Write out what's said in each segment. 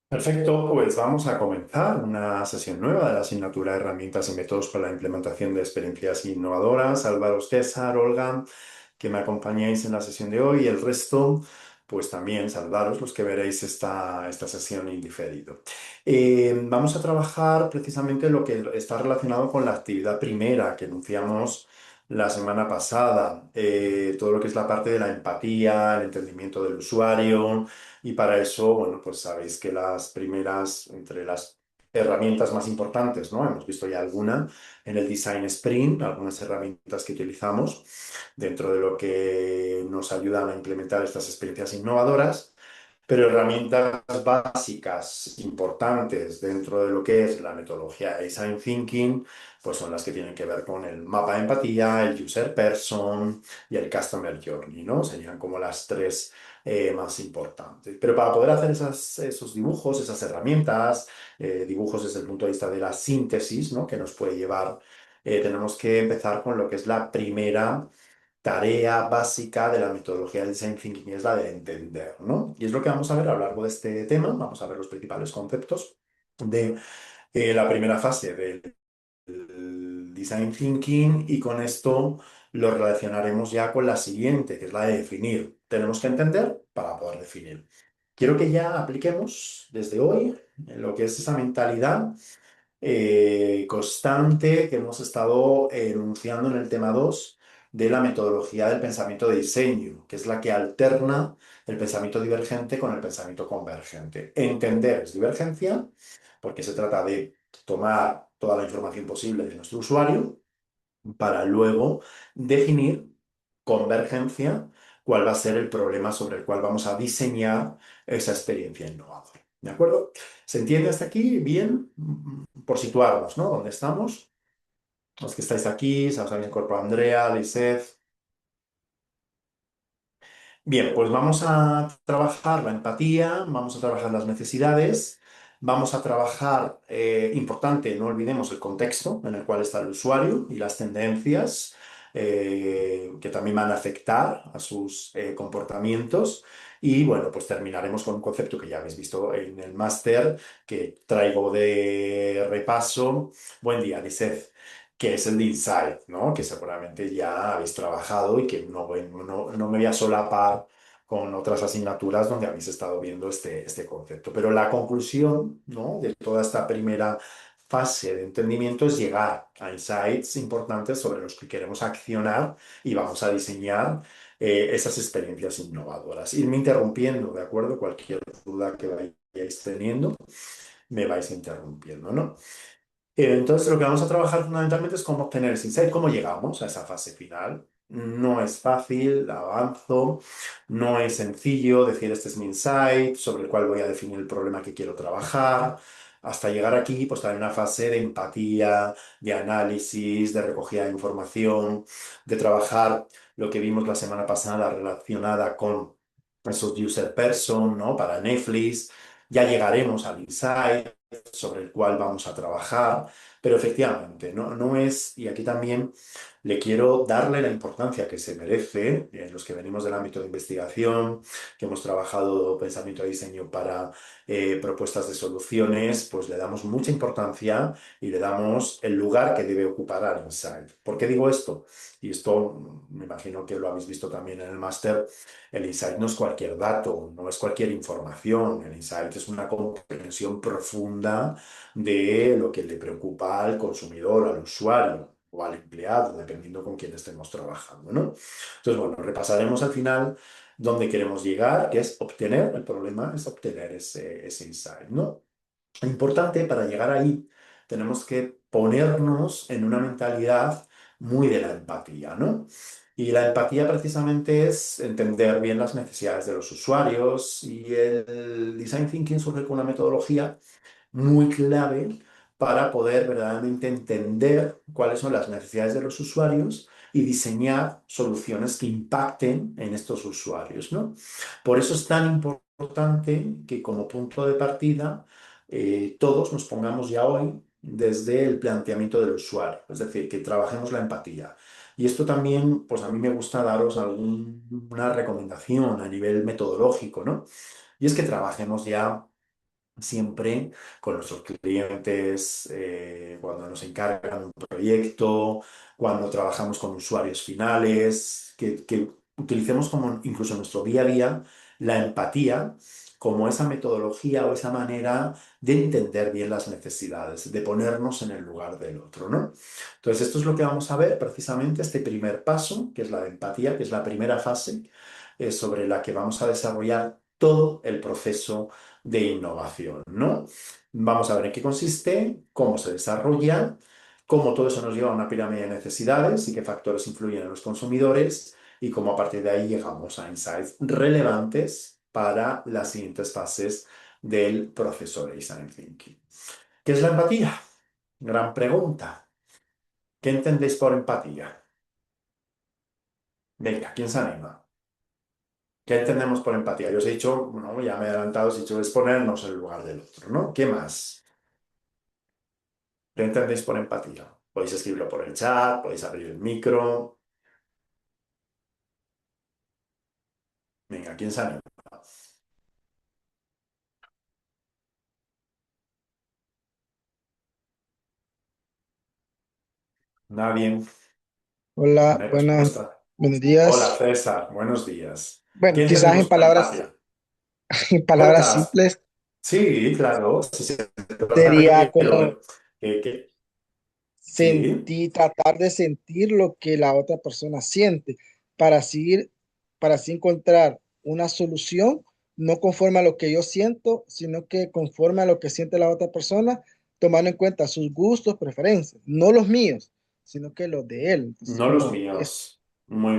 Perfecto, pues vamos a comenzar una sesión nueva de la asignatura de Herramientas y Métodos para la Implementación de Experiencias Innovadoras. Álvaro, César, Olga, que me acompañáis en la sesión de hoy y el resto, pues también saludaros los que veréis esta sesión en diferido. Vamos a trabajar precisamente lo que está relacionado con la actividad primera que enunciamos la semana pasada, todo lo que es la parte de la empatía, el entendimiento del usuario. Y para eso, bueno, pues sabéis que las primeras, entre las herramientas más importantes, ¿no? Hemos visto ya alguna en el Design Sprint, algunas herramientas que utilizamos dentro de lo que nos ayudan a implementar estas experiencias innovadoras. Pero herramientas básicas, importantes dentro de lo que es la metodología de Design Thinking, pues son las que tienen que ver con el mapa de empatía, el User Person y el Customer Journey, ¿no? Serían como las tres más importantes. Pero para poder hacer esos dibujos, esas herramientas, dibujos desde el punto de vista de la síntesis, ¿no? Que nos puede llevar, tenemos que empezar con lo que es la primera tarea básica de la metodología de Design Thinking, es la de entender, ¿no? Y es lo que vamos a ver a lo largo de este tema. Vamos a ver los principales conceptos de la primera fase del Design Thinking y con esto lo relacionaremos ya con la siguiente, que es la de definir. Tenemos que entender para poder definir. Quiero que ya apliquemos desde hoy lo que es esa mentalidad constante que hemos estado enunciando en el tema 2 de la metodología del pensamiento de diseño, que es la que alterna el pensamiento divergente con el pensamiento convergente. Entender es divergencia, porque se trata de tomar toda la información posible de nuestro usuario para luego definir convergencia, cuál va a ser el problema sobre el cual vamos a diseñar esa experiencia innovadora. ¿De acuerdo? ¿Se entiende hasta aquí? Bien, por situarnos, ¿no? ¿Dónde estamos? Los que estáis aquí, se os habéis incorporado Andrea, Liseth. Bien, pues vamos a trabajar la empatía, vamos a trabajar las necesidades, vamos a trabajar, importante, no olvidemos el contexto en el cual está el usuario y las tendencias que también van a afectar a sus comportamientos. Y bueno, pues terminaremos con un concepto que ya habéis visto en el máster que traigo de repaso. Buen día, Liseth, que es el de Insight, ¿no? Que seguramente ya habéis trabajado y que no me voy a solapar con otras asignaturas donde habéis estado viendo este concepto. Pero la conclusión, ¿no? De toda esta primera fase de entendimiento es llegar a insights importantes sobre los que queremos accionar y vamos a diseñar esas experiencias innovadoras. Irme interrumpiendo, ¿de acuerdo? Cualquier duda que vayáis teniendo, me vais interrumpiendo, ¿no? Entonces, lo que vamos a trabajar fundamentalmente es cómo obtener ese insight, cómo llegamos a esa fase final. No es fácil, avanzo, no es sencillo decir este es mi insight, sobre el cual voy a definir el problema que quiero trabajar. Hasta llegar aquí, pues está en una fase de empatía, de análisis, de recogida de información, de trabajar lo que vimos la semana pasada relacionada con esos user person, ¿no? Para Netflix. Ya llegaremos al insight sobre el cual vamos a trabajar, pero efectivamente, no es, y aquí también le quiero darle la importancia que se merece, los que venimos del ámbito de investigación, que hemos trabajado pensamiento de diseño para propuestas de soluciones, pues le damos mucha importancia y le damos el lugar que debe ocupar al insight. ¿Por qué digo esto? Y esto me imagino que lo habéis visto también en el máster. El insight no es cualquier dato, no es cualquier información. El insight es una comprensión profunda de lo que le preocupa al consumidor, al usuario o al empleado, dependiendo con quién estemos trabajando, ¿no? Entonces, bueno, repasaremos al final dónde queremos llegar, que es obtener, el problema es obtener ese insight, ¿no? Importante para llegar ahí, tenemos que ponernos en una mentalidad muy de la empatía, ¿no? Y la empatía precisamente es entender bien las necesidades de los usuarios y el design thinking surge con una metodología muy clave para poder verdaderamente entender cuáles son las necesidades de los usuarios y diseñar soluciones que impacten en estos usuarios, ¿no? Por eso es tan importante que como punto de partida todos nos pongamos ya hoy desde el planteamiento del usuario, es decir, que trabajemos la empatía. Y esto también, pues a mí me gusta daros alguna recomendación a nivel metodológico, ¿no? Y es que trabajemos ya siempre con nuestros clientes, cuando nos encargan un proyecto, cuando trabajamos con usuarios finales, que utilicemos como incluso en nuestro día a día la empatía como esa metodología o esa manera de entender bien las necesidades, de ponernos en el lugar del otro, ¿no? Entonces, esto es lo que vamos a ver precisamente, este primer paso, que es la de empatía, que es la primera fase, sobre la que vamos a desarrollar todo el proceso de innovación, ¿no? Vamos a ver en qué consiste, cómo se desarrolla, cómo todo eso nos lleva a una pirámide de necesidades y qué factores influyen en los consumidores y cómo a partir de ahí llegamos a insights relevantes para las siguientes fases del proceso de Design Thinking. ¿Qué es la empatía? Gran pregunta. ¿Qué entendéis por empatía? Venga, ¿quién se anima? ¿Qué entendemos por empatía? Yo os he dicho, bueno, ya me he adelantado, os he dicho, es ponernos en el lugar del otro, ¿no? ¿Qué más? ¿Qué entendéis por empatía? Podéis escribirlo por el chat, podéis abrir el micro. Venga, ¿quién se anima? Nadie. Hola, No hay buenas, respuesta. buenos Hola, días. César. Buenos días. Bueno, ¿Qué quizás entendemos por empatía? en palabras Cortas. simples Sí, claro. Sí, sí. Se trata de sería como sí. sentir, tratar de sentir lo que la otra persona siente para seguir, para así encontrar una solución, no conforme a lo que yo siento, sino que conforme a lo que siente la otra persona, tomando en cuenta sus gustos, preferencias, no los míos, sino que los de él. Entonces, No los como es, míos. Muy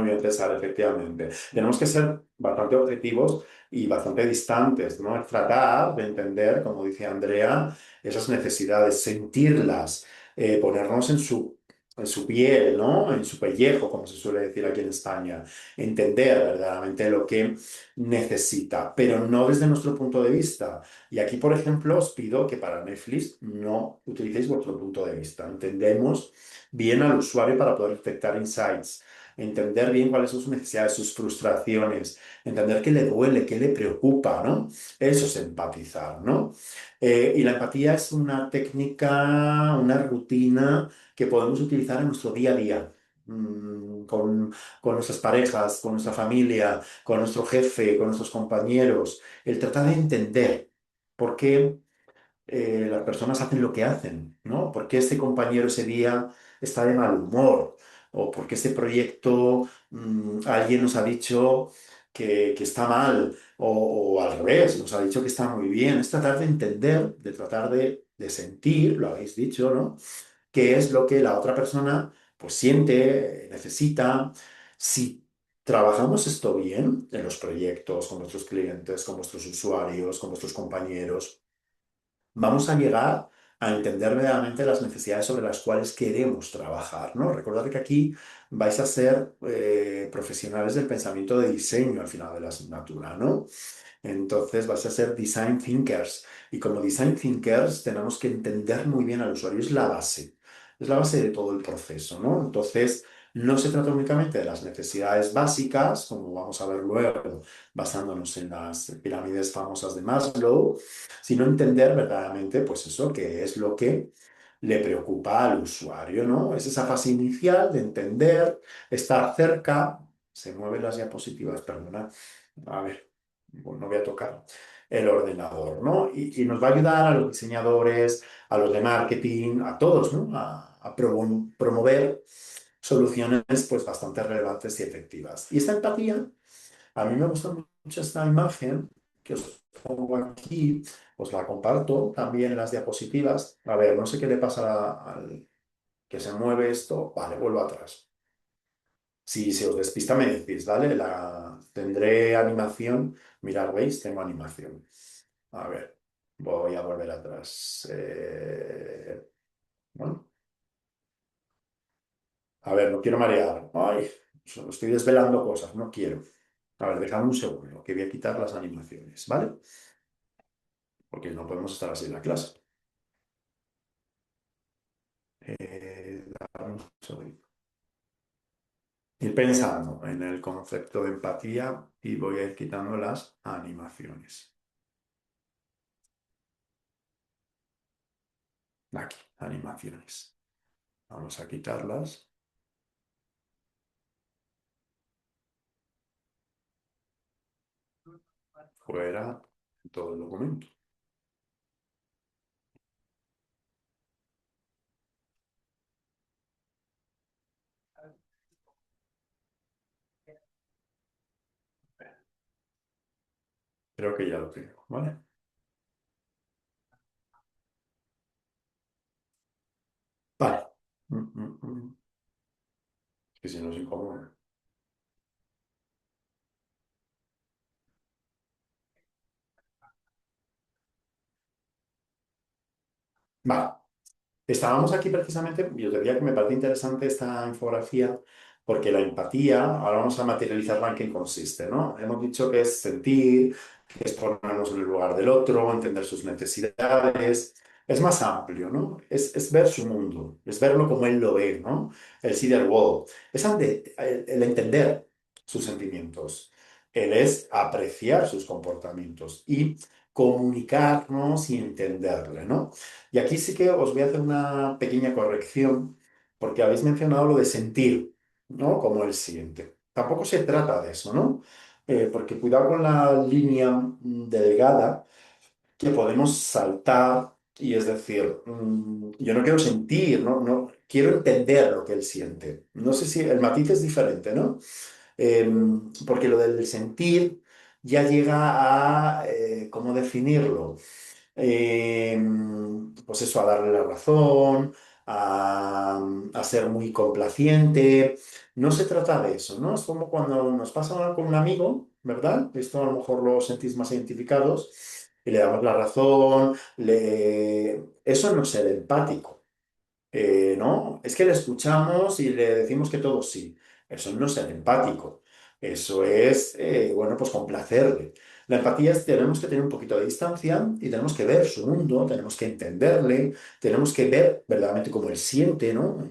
bien, César, efectivamente. Tenemos que ser bastante objetivos y bastante distantes, ¿no? Es tratar de entender, como dice Andrea, esas necesidades, sentirlas, ponernos en su piel, ¿no? En su pellejo, como se suele decir aquí en España. Entender verdaderamente lo que necesita, pero no desde nuestro punto de vista. Y aquí, por ejemplo, os pido que para Netflix no utilicéis vuestro punto de vista. Entendemos bien al usuario para poder detectar insights, entender bien cuáles son sus necesidades, sus frustraciones, entender qué le duele, qué le preocupa, ¿no? Eso es empatizar, ¿no? Y la empatía es una técnica, una rutina que podemos utilizar en nuestro día a día. Con nuestras parejas, con nuestra familia, con nuestro jefe, con nuestros compañeros, el tratar de entender por qué las personas hacen lo que hacen, ¿no? ¿Por qué este compañero ese día está de mal humor? ¿O por qué ese proyecto alguien nos ha dicho que está mal? O al revés, nos ha dicho que está muy bien. Es tratar de entender, de tratar de sentir, lo habéis dicho, ¿no? ¿Qué es lo que la otra persona pues siente, necesita? Si trabajamos esto bien en los proyectos, con nuestros clientes, con nuestros usuarios, con nuestros compañeros, vamos a llegar a entender verdaderamente las necesidades sobre las cuales queremos trabajar, ¿no? Recordad que aquí vais a ser profesionales del pensamiento de diseño al final de la asignatura, ¿no? Entonces vas a ser design thinkers. Y como design thinkers tenemos que entender muy bien al usuario. Es la base de todo el proceso, ¿no? Entonces no se trata únicamente de las necesidades básicas, como vamos a ver luego, basándonos en las pirámides famosas de Maslow, sino entender verdaderamente, pues eso, qué es lo que le preocupa al usuario, ¿no? Es esa fase inicial de entender, estar cerca. Se mueven las diapositivas, perdona. A ver, bueno, no voy a tocar el ordenador, ¿no? Y nos va a ayudar a los diseñadores, a los de marketing, a todos, ¿no? A promover soluciones pues bastante relevantes y efectivas. Y esta empatía, a mí me gusta mucho esta imagen que os pongo aquí, os la comparto también en las diapositivas. A ver, no sé qué le pasa al que se mueve esto. Vale, vuelvo atrás. Si se os despista me decís, ¿vale? Tendré animación. Mirad, ¿veis? Tengo animación. A ver, voy a volver atrás. Bueno, a ver, no quiero marear. Ay, estoy desvelando cosas, no quiero. A ver, dejadme un segundo, que voy a quitar las animaciones, ¿vale? Porque no podemos estar así en la clase. Dame un segundo. Ir pensando en el concepto de empatía y voy a ir quitando las animaciones. Aquí, animaciones. Vamos a quitarlas. Fuera todo el documento. Creo que ya lo tengo, ¿vale? Vale. Mm. Que si no es incómodo. Vale. Estábamos aquí precisamente, yo te diría que me parece interesante esta infografía, porque la empatía, ahora vamos a materializarla en qué consiste, ¿no? Hemos dicho que es sentir, que es ponernos en el lugar del otro, entender sus necesidades. Es más amplio, ¿no? Es ver su mundo, es verlo como él lo ve, ¿no? El see the world. Es el entender sus sentimientos. Él es apreciar sus comportamientos y comunicarnos y entenderle, ¿no? Y aquí sí que os voy a hacer una pequeña corrección, porque habéis mencionado lo de sentir, ¿no? Como él siente. Tampoco se trata de eso, ¿no? Porque cuidado con la línea delgada que podemos saltar y es decir, yo no quiero sentir, ¿no? No, quiero entender lo que él siente. No sé si el matiz es diferente, ¿no? Porque lo del sentir ya llega a, ¿cómo definirlo? eh, pues eso, a darle la razón, a ser muy complaciente. No se trata de eso, ¿no? Es como cuando nos pasa con un amigo, ¿verdad? Esto a lo mejor lo sentís más identificados y le damos la razón. Eso no es ser empático. ¿No? Es que le escuchamos y le decimos que todo sí. Eso no es ser empático. Eso es, bueno, pues complacerle. La empatía es, tenemos que tener un poquito de distancia y tenemos que ver su mundo, tenemos que entenderle, tenemos que ver verdaderamente cómo él siente, ¿no?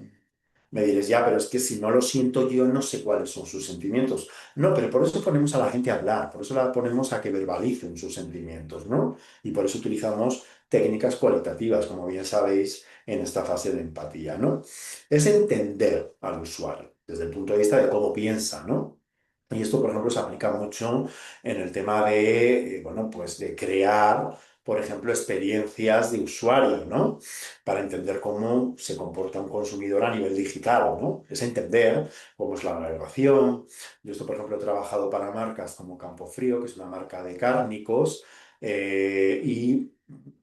Me diréis, ya, pero es que si no lo siento yo, no sé cuáles son sus sentimientos. No, pero por eso ponemos a la gente a hablar, por eso la ponemos a que verbalicen sus sentimientos, ¿no? Y por eso utilizamos técnicas cualitativas, como bien sabéis, en esta fase de empatía, ¿no? Es entender al usuario desde el punto de vista de cómo piensa, ¿no? Y esto, por ejemplo, se aplica mucho en el tema de, bueno, pues de crear, por ejemplo, experiencias de usuario, ¿no? Para entender cómo se comporta un consumidor a nivel digital, ¿no? Es entender cómo es la navegación. Yo esto, por ejemplo, he trabajado para marcas como Campofrío, que es una marca de cárnicos, y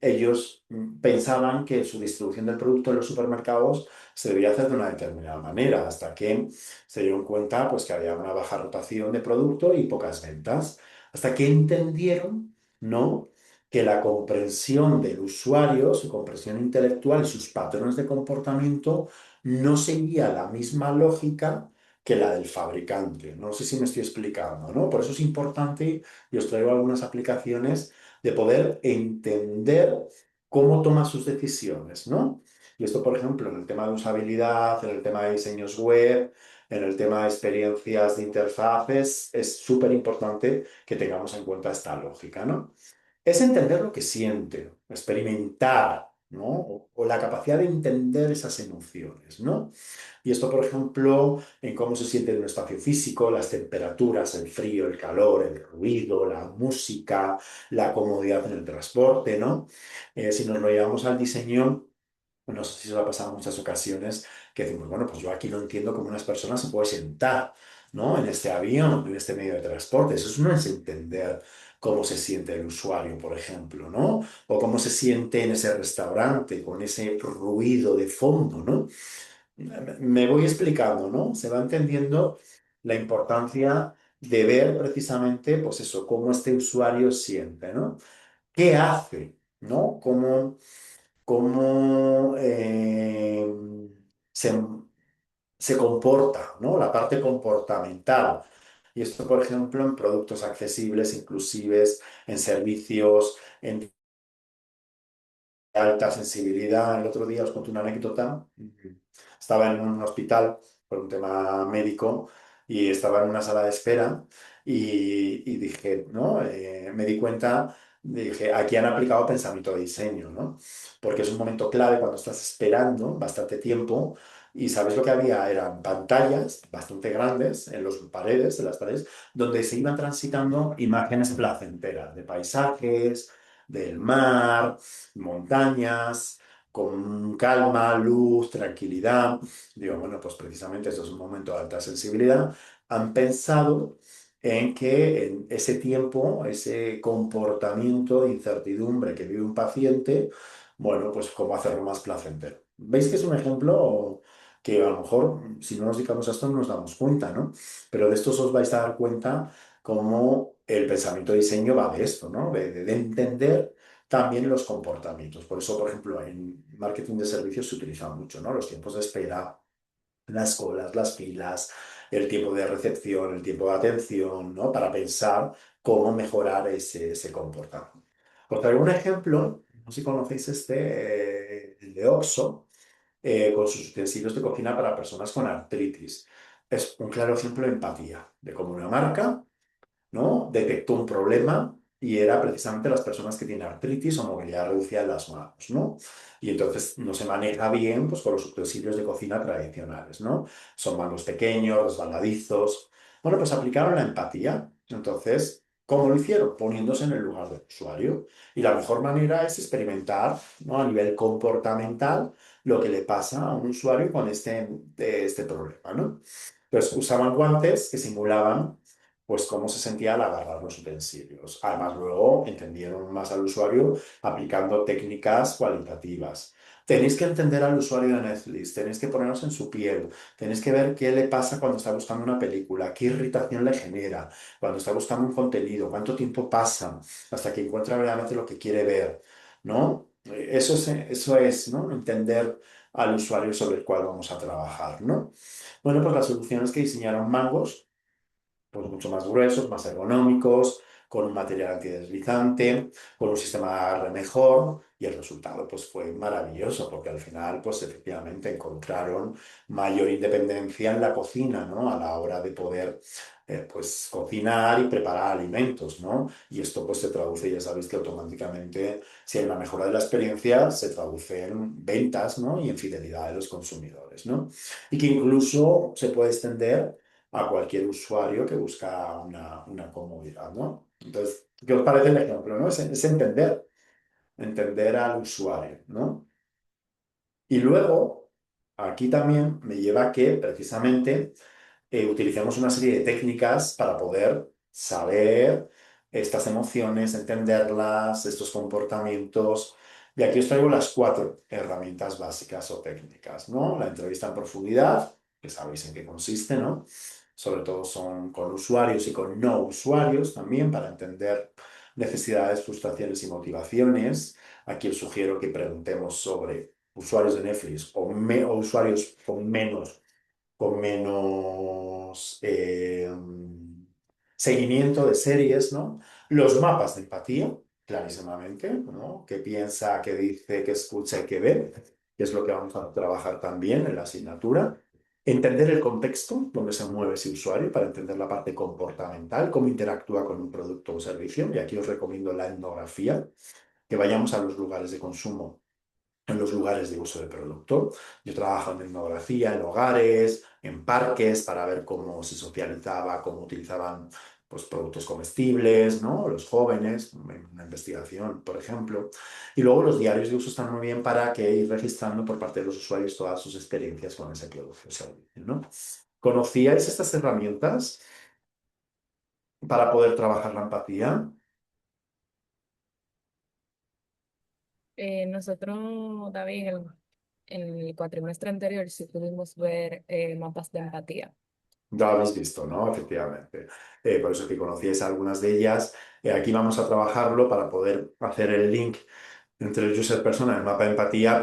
ellos pensaban que su distribución del producto en los supermercados se debía hacer de una determinada manera, hasta que se dieron cuenta pues, que había una baja rotación de producto y pocas ventas, hasta que entendieron, ¿no? Que la comprensión del usuario, su comprensión intelectual y sus patrones de comportamiento no seguía la misma lógica que la del fabricante. No sé si me estoy explicando, ¿no? Por eso es importante, y os traigo algunas aplicaciones, de poder entender cómo toma sus decisiones, ¿no? Y esto, por ejemplo, en el tema de usabilidad, en el tema de diseños web, en el tema de experiencias de interfaces, es súper importante que tengamos en cuenta esta lógica, ¿no? Es entender lo que siente, experimentar, ¿no? O la capacidad de entender esas emociones, ¿no? Y esto, por ejemplo, en cómo se siente en un espacio físico, las temperaturas, el frío, el calor, el ruido, la música, la comodidad en el transporte, ¿no? Si nos lo llevamos al diseño, no sé si se lo ha pasado en muchas ocasiones, que decimos, bueno, pues yo aquí no entiendo cómo unas personas se pueden sentar, ¿no? En este avión, en este medio de transporte. Eso no es entender cómo se siente el usuario, por ejemplo, ¿no? O cómo se siente en ese restaurante con ese ruido de fondo, ¿no? Me voy explicando, ¿no? Se va entendiendo la importancia de ver precisamente, pues eso, cómo este usuario siente, ¿no? ¿Qué hace? ¿No? Cómo se, se comporta, ¿no? La parte comportamental. Y esto, por ejemplo, en productos accesibles, inclusives, en servicios, en alta sensibilidad. El otro día os conté una anécdota. Estaba en un hospital por un tema médico y estaba en una sala de espera y dije, ¿no? Me di cuenta dije, aquí han aplicado pensamiento de diseño, ¿no? Porque es un momento clave cuando estás esperando bastante tiempo y sabes lo que había eran pantallas bastante grandes en las paredes, donde se iban transitando imágenes placenteras de paisajes, del mar, montañas, con calma, luz, tranquilidad. Digo, bueno, pues precisamente eso es un momento de alta sensibilidad. Han pensado en que en ese tiempo, ese comportamiento de incertidumbre que vive un paciente, bueno, pues cómo hacerlo más placentero. ¿Veis que es un ejemplo que a lo mejor, si no nos dedicamos a esto, no nos damos cuenta, ¿no? Pero de estos os vais a dar cuenta cómo el pensamiento de diseño va de esto, ¿no? De entender también los comportamientos. Por eso, por ejemplo, en marketing de servicios se utiliza mucho, ¿no? Los tiempos de espera, las colas, las filas, el tiempo de recepción, el tiempo de atención, ¿no? Para pensar cómo mejorar ese comportamiento. Os traigo un ejemplo, no sé si conocéis el de Oxo, con sus utensilios de cocina para personas con artritis. Es un claro ejemplo de empatía, de cómo una marca, ¿no? Detectó un problema y era precisamente las personas que tienen artritis o movilidad reducida en las manos, ¿no? Y entonces no se maneja bien pues, con los utensilios de cocina tradicionales, ¿no? Son manos pequeños, resbaladizos. Bueno, pues aplicaron la empatía. Entonces, ¿cómo lo hicieron? Poniéndose en el lugar del usuario. Y la mejor manera es experimentar, ¿no? A nivel comportamental lo que le pasa a un usuario con este problema, ¿no? Entonces, usaban guantes que simulaban pues cómo se sentía al agarrar los utensilios. Además, luego entendieron más al usuario aplicando técnicas cualitativas. Tenéis que entender al usuario de Netflix, tenéis que poneros en su piel, tenéis que ver qué le pasa cuando está buscando una película, qué irritación le genera, cuando está buscando un contenido, cuánto tiempo pasa hasta que encuentra realmente lo que quiere ver, ¿no? Eso es, ¿no? Entender al usuario sobre el cual vamos a trabajar, ¿no? Bueno, pues las soluciones que diseñaron Mangos pues mucho más gruesos, más ergonómicos, con un material antideslizante, con un sistema de agarre mejor y el resultado pues fue maravilloso porque al final pues efectivamente encontraron mayor independencia en la cocina, ¿no? A la hora de poder pues cocinar y preparar alimentos, ¿no? Y esto pues se traduce, ya sabéis que automáticamente si hay una mejora de la experiencia se traduce en ventas, ¿no? Y en fidelidad de los consumidores, ¿no? Y que incluso se puede extender a cualquier usuario que busca una comodidad, ¿no? Entonces, ¿qué os parece el ejemplo, no? Es entender al usuario, ¿no? Y luego, aquí también me lleva a que precisamente utilicemos una serie de técnicas para poder saber estas emociones, entenderlas, estos comportamientos. Y aquí os traigo las cuatro herramientas básicas o técnicas, ¿no? La entrevista en profundidad, que sabéis en qué consiste, ¿no? Sobre todo son con usuarios y con no usuarios también para entender necesidades, frustraciones y motivaciones. Aquí os sugiero que preguntemos sobre usuarios de Netflix o usuarios con menos seguimiento de series, ¿no? Los mapas de empatía, clarísimamente, ¿no? ¿Qué piensa, qué dice, qué escucha y qué ve? Que es lo que vamos a trabajar también en la asignatura. Entender el contexto donde se mueve ese usuario para entender la parte comportamental, cómo interactúa con un producto o servicio. Y aquí os recomiendo la etnografía, que vayamos a los lugares de consumo en los lugares de uso del producto. Yo trabajo en etnografía, en hogares, en parques, para ver cómo se socializaba, cómo utilizaban pues, productos comestibles, ¿no? Los jóvenes, en una investigación, por ejemplo. Y luego los diarios de uso están muy bien para que ir registrando por parte de los usuarios todas sus experiencias con ese producto o servicio, ¿no? ¿Conocíais estas herramientas para poder trabajar la empatía? Nosotros, David, en el cuatrimestre anterior sí pudimos ver mapas de empatía. Ya lo habéis visto, ¿no? Efectivamente. Por eso que conocíais algunas de ellas. Aquí vamos a trabajarlo para poder hacer el link entre el user persona y el mapa de empatía,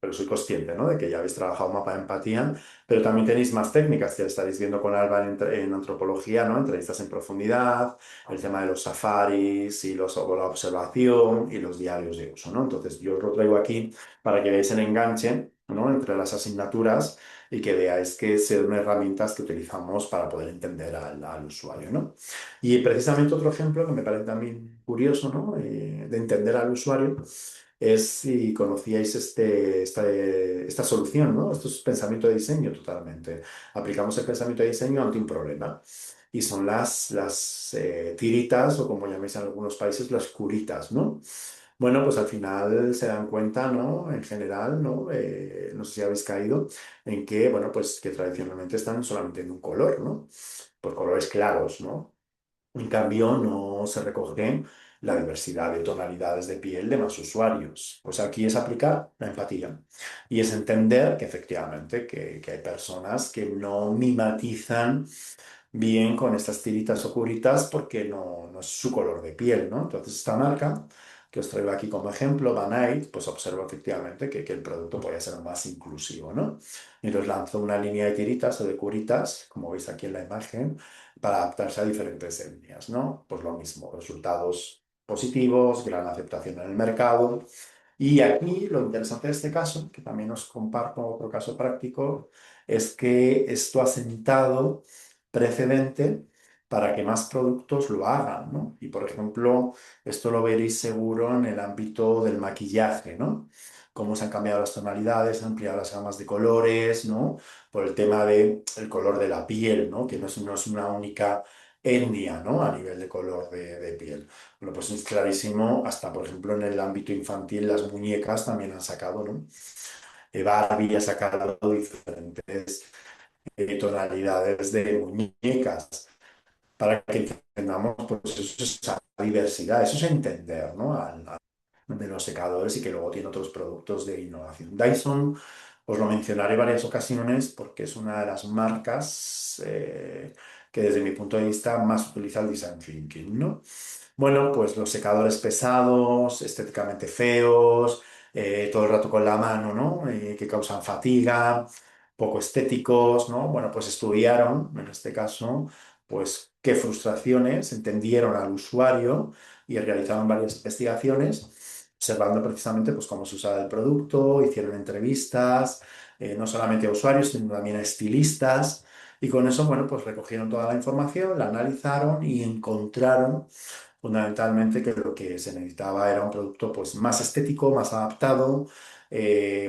pero soy consciente, ¿no? De que ya habéis trabajado un mapa de empatía, pero también tenéis más técnicas que estaréis viendo con Alba en antropología, ¿no? Entrevistas en profundidad, el tema de los safaris y o la observación y los diarios de uso, ¿no? Entonces yo os lo traigo aquí para que veáis el enganche, ¿no? Entre las asignaturas y que veáis que son herramientas que utilizamos para poder entender al usuario, ¿no? Y precisamente otro ejemplo que me parece también curioso, ¿no? De entender al usuario es si conocíais esta solución, ¿no? Esto es pensamiento de diseño totalmente. Aplicamos el pensamiento de diseño ante un problema. Y son las tiritas, o como llamáis en algunos países, las curitas, ¿no? Bueno, pues al final se dan cuenta, ¿no? En general, ¿no? No sé si habéis caído en que, bueno, pues que tradicionalmente están solamente en un color, ¿no? Por colores claros, ¿no? En cambio, no se recoge la diversidad de tonalidades de piel de más usuarios. Pues aquí es aplicar la empatía y es entender que efectivamente que hay personas que no mimetizan bien con estas tiritas oscuritas porque no es su color de piel, ¿no? Entonces esta marca que os traigo aquí como ejemplo, Banite, pues observo efectivamente que el producto puede ser más inclusivo, ¿no? Y entonces lanzo una línea de tiritas o de curitas, como veis aquí en la imagen, para adaptarse a diferentes etnias, ¿no? Pues lo mismo, resultados positivos, gran aceptación en el mercado. Y aquí lo interesante de este caso, que también os comparto otro caso práctico, es que esto ha sentado precedente para que más productos lo hagan, ¿no? Y por ejemplo, esto lo veréis seguro en el ámbito del maquillaje, ¿no? Cómo se han cambiado las tonalidades, han ampliado las gamas de colores, ¿no? Por el tema del color de la piel, ¿no? Que no es una única etnia, ¿no? A nivel de color de piel. Bueno, pues es clarísimo, hasta por ejemplo en el ámbito infantil, las muñecas también han sacado, ¿no? Barbie ha sacado diferentes tonalidades de muñecas para que entendamos, pues eso es esa diversidad, eso es entender, ¿no? De los secadores y que luego tiene otros productos de innovación. Dyson, os lo mencionaré varias ocasiones porque es una de las marcas que desde mi punto de vista más utiliza el design thinking, ¿no? Bueno, pues los secadores pesados, estéticamente feos, todo el rato con la mano, ¿no? Que causan fatiga, poco estéticos, ¿no? Bueno, pues estudiaron, en este caso, pues qué frustraciones entendieron al usuario y realizaron varias investigaciones, observando precisamente pues cómo se usaba el producto, hicieron entrevistas, no solamente a usuarios, sino también a estilistas, y con eso, bueno, pues recogieron toda la información, la analizaron y encontraron fundamentalmente que lo que se necesitaba era un producto pues, más estético, más adaptado,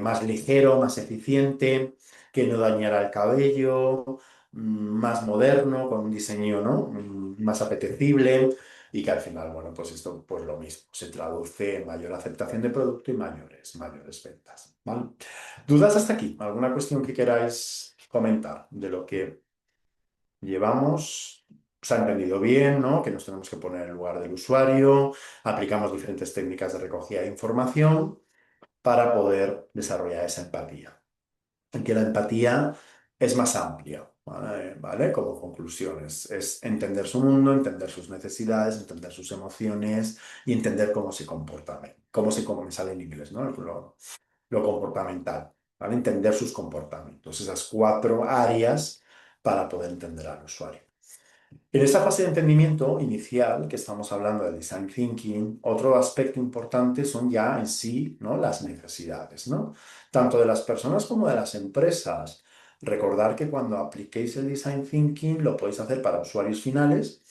más ligero, más eficiente, que no dañara el cabello, más moderno, con un diseño, ¿no? Más apetecible y que al final, bueno, pues esto pues lo mismo, se traduce en mayor aceptación de producto y mayores ventas, ¿vale? ¿Dudas hasta aquí? ¿Alguna cuestión que queráis comentar de lo que llevamos? Se ha entendido bien, ¿no? Que nos tenemos que poner en el lugar del usuario, aplicamos diferentes técnicas de recogida de información para poder desarrollar esa empatía. En que la empatía es más amplia, ¿vale? ¿Vale? Como conclusiones, es entender su mundo, entender sus necesidades, entender sus emociones y entender cómo se comporta, cómo me sale en inglés, ¿no? Lo comportamental, ¿vale? Entender sus comportamientos, esas cuatro áreas para poder entender al usuario. En esta fase de entendimiento inicial, que estamos hablando del design thinking, otro aspecto importante son ya en sí, ¿no? Las necesidades, ¿no? Tanto de las personas como de las empresas. Recordar que cuando apliquéis el design thinking lo podéis hacer para usuarios finales,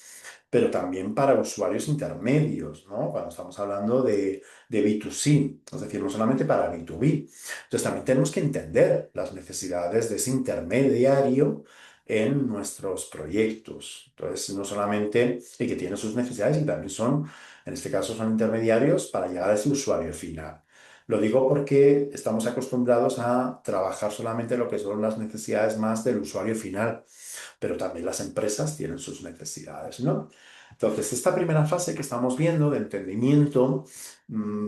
pero también para usuarios intermedios, ¿no? Cuando estamos hablando de B2C, es decir, no solamente para B2B. Entonces también tenemos que entender las necesidades de ese intermediario en nuestros proyectos. Entonces, no solamente, y que tiene sus necesidades y también son, en este caso, son intermediarios para llegar a ese usuario final. Lo digo porque estamos acostumbrados a trabajar solamente lo que son las necesidades más del usuario final, pero también las empresas tienen sus necesidades, ¿no? Entonces, esta primera fase que estamos viendo de entendimiento,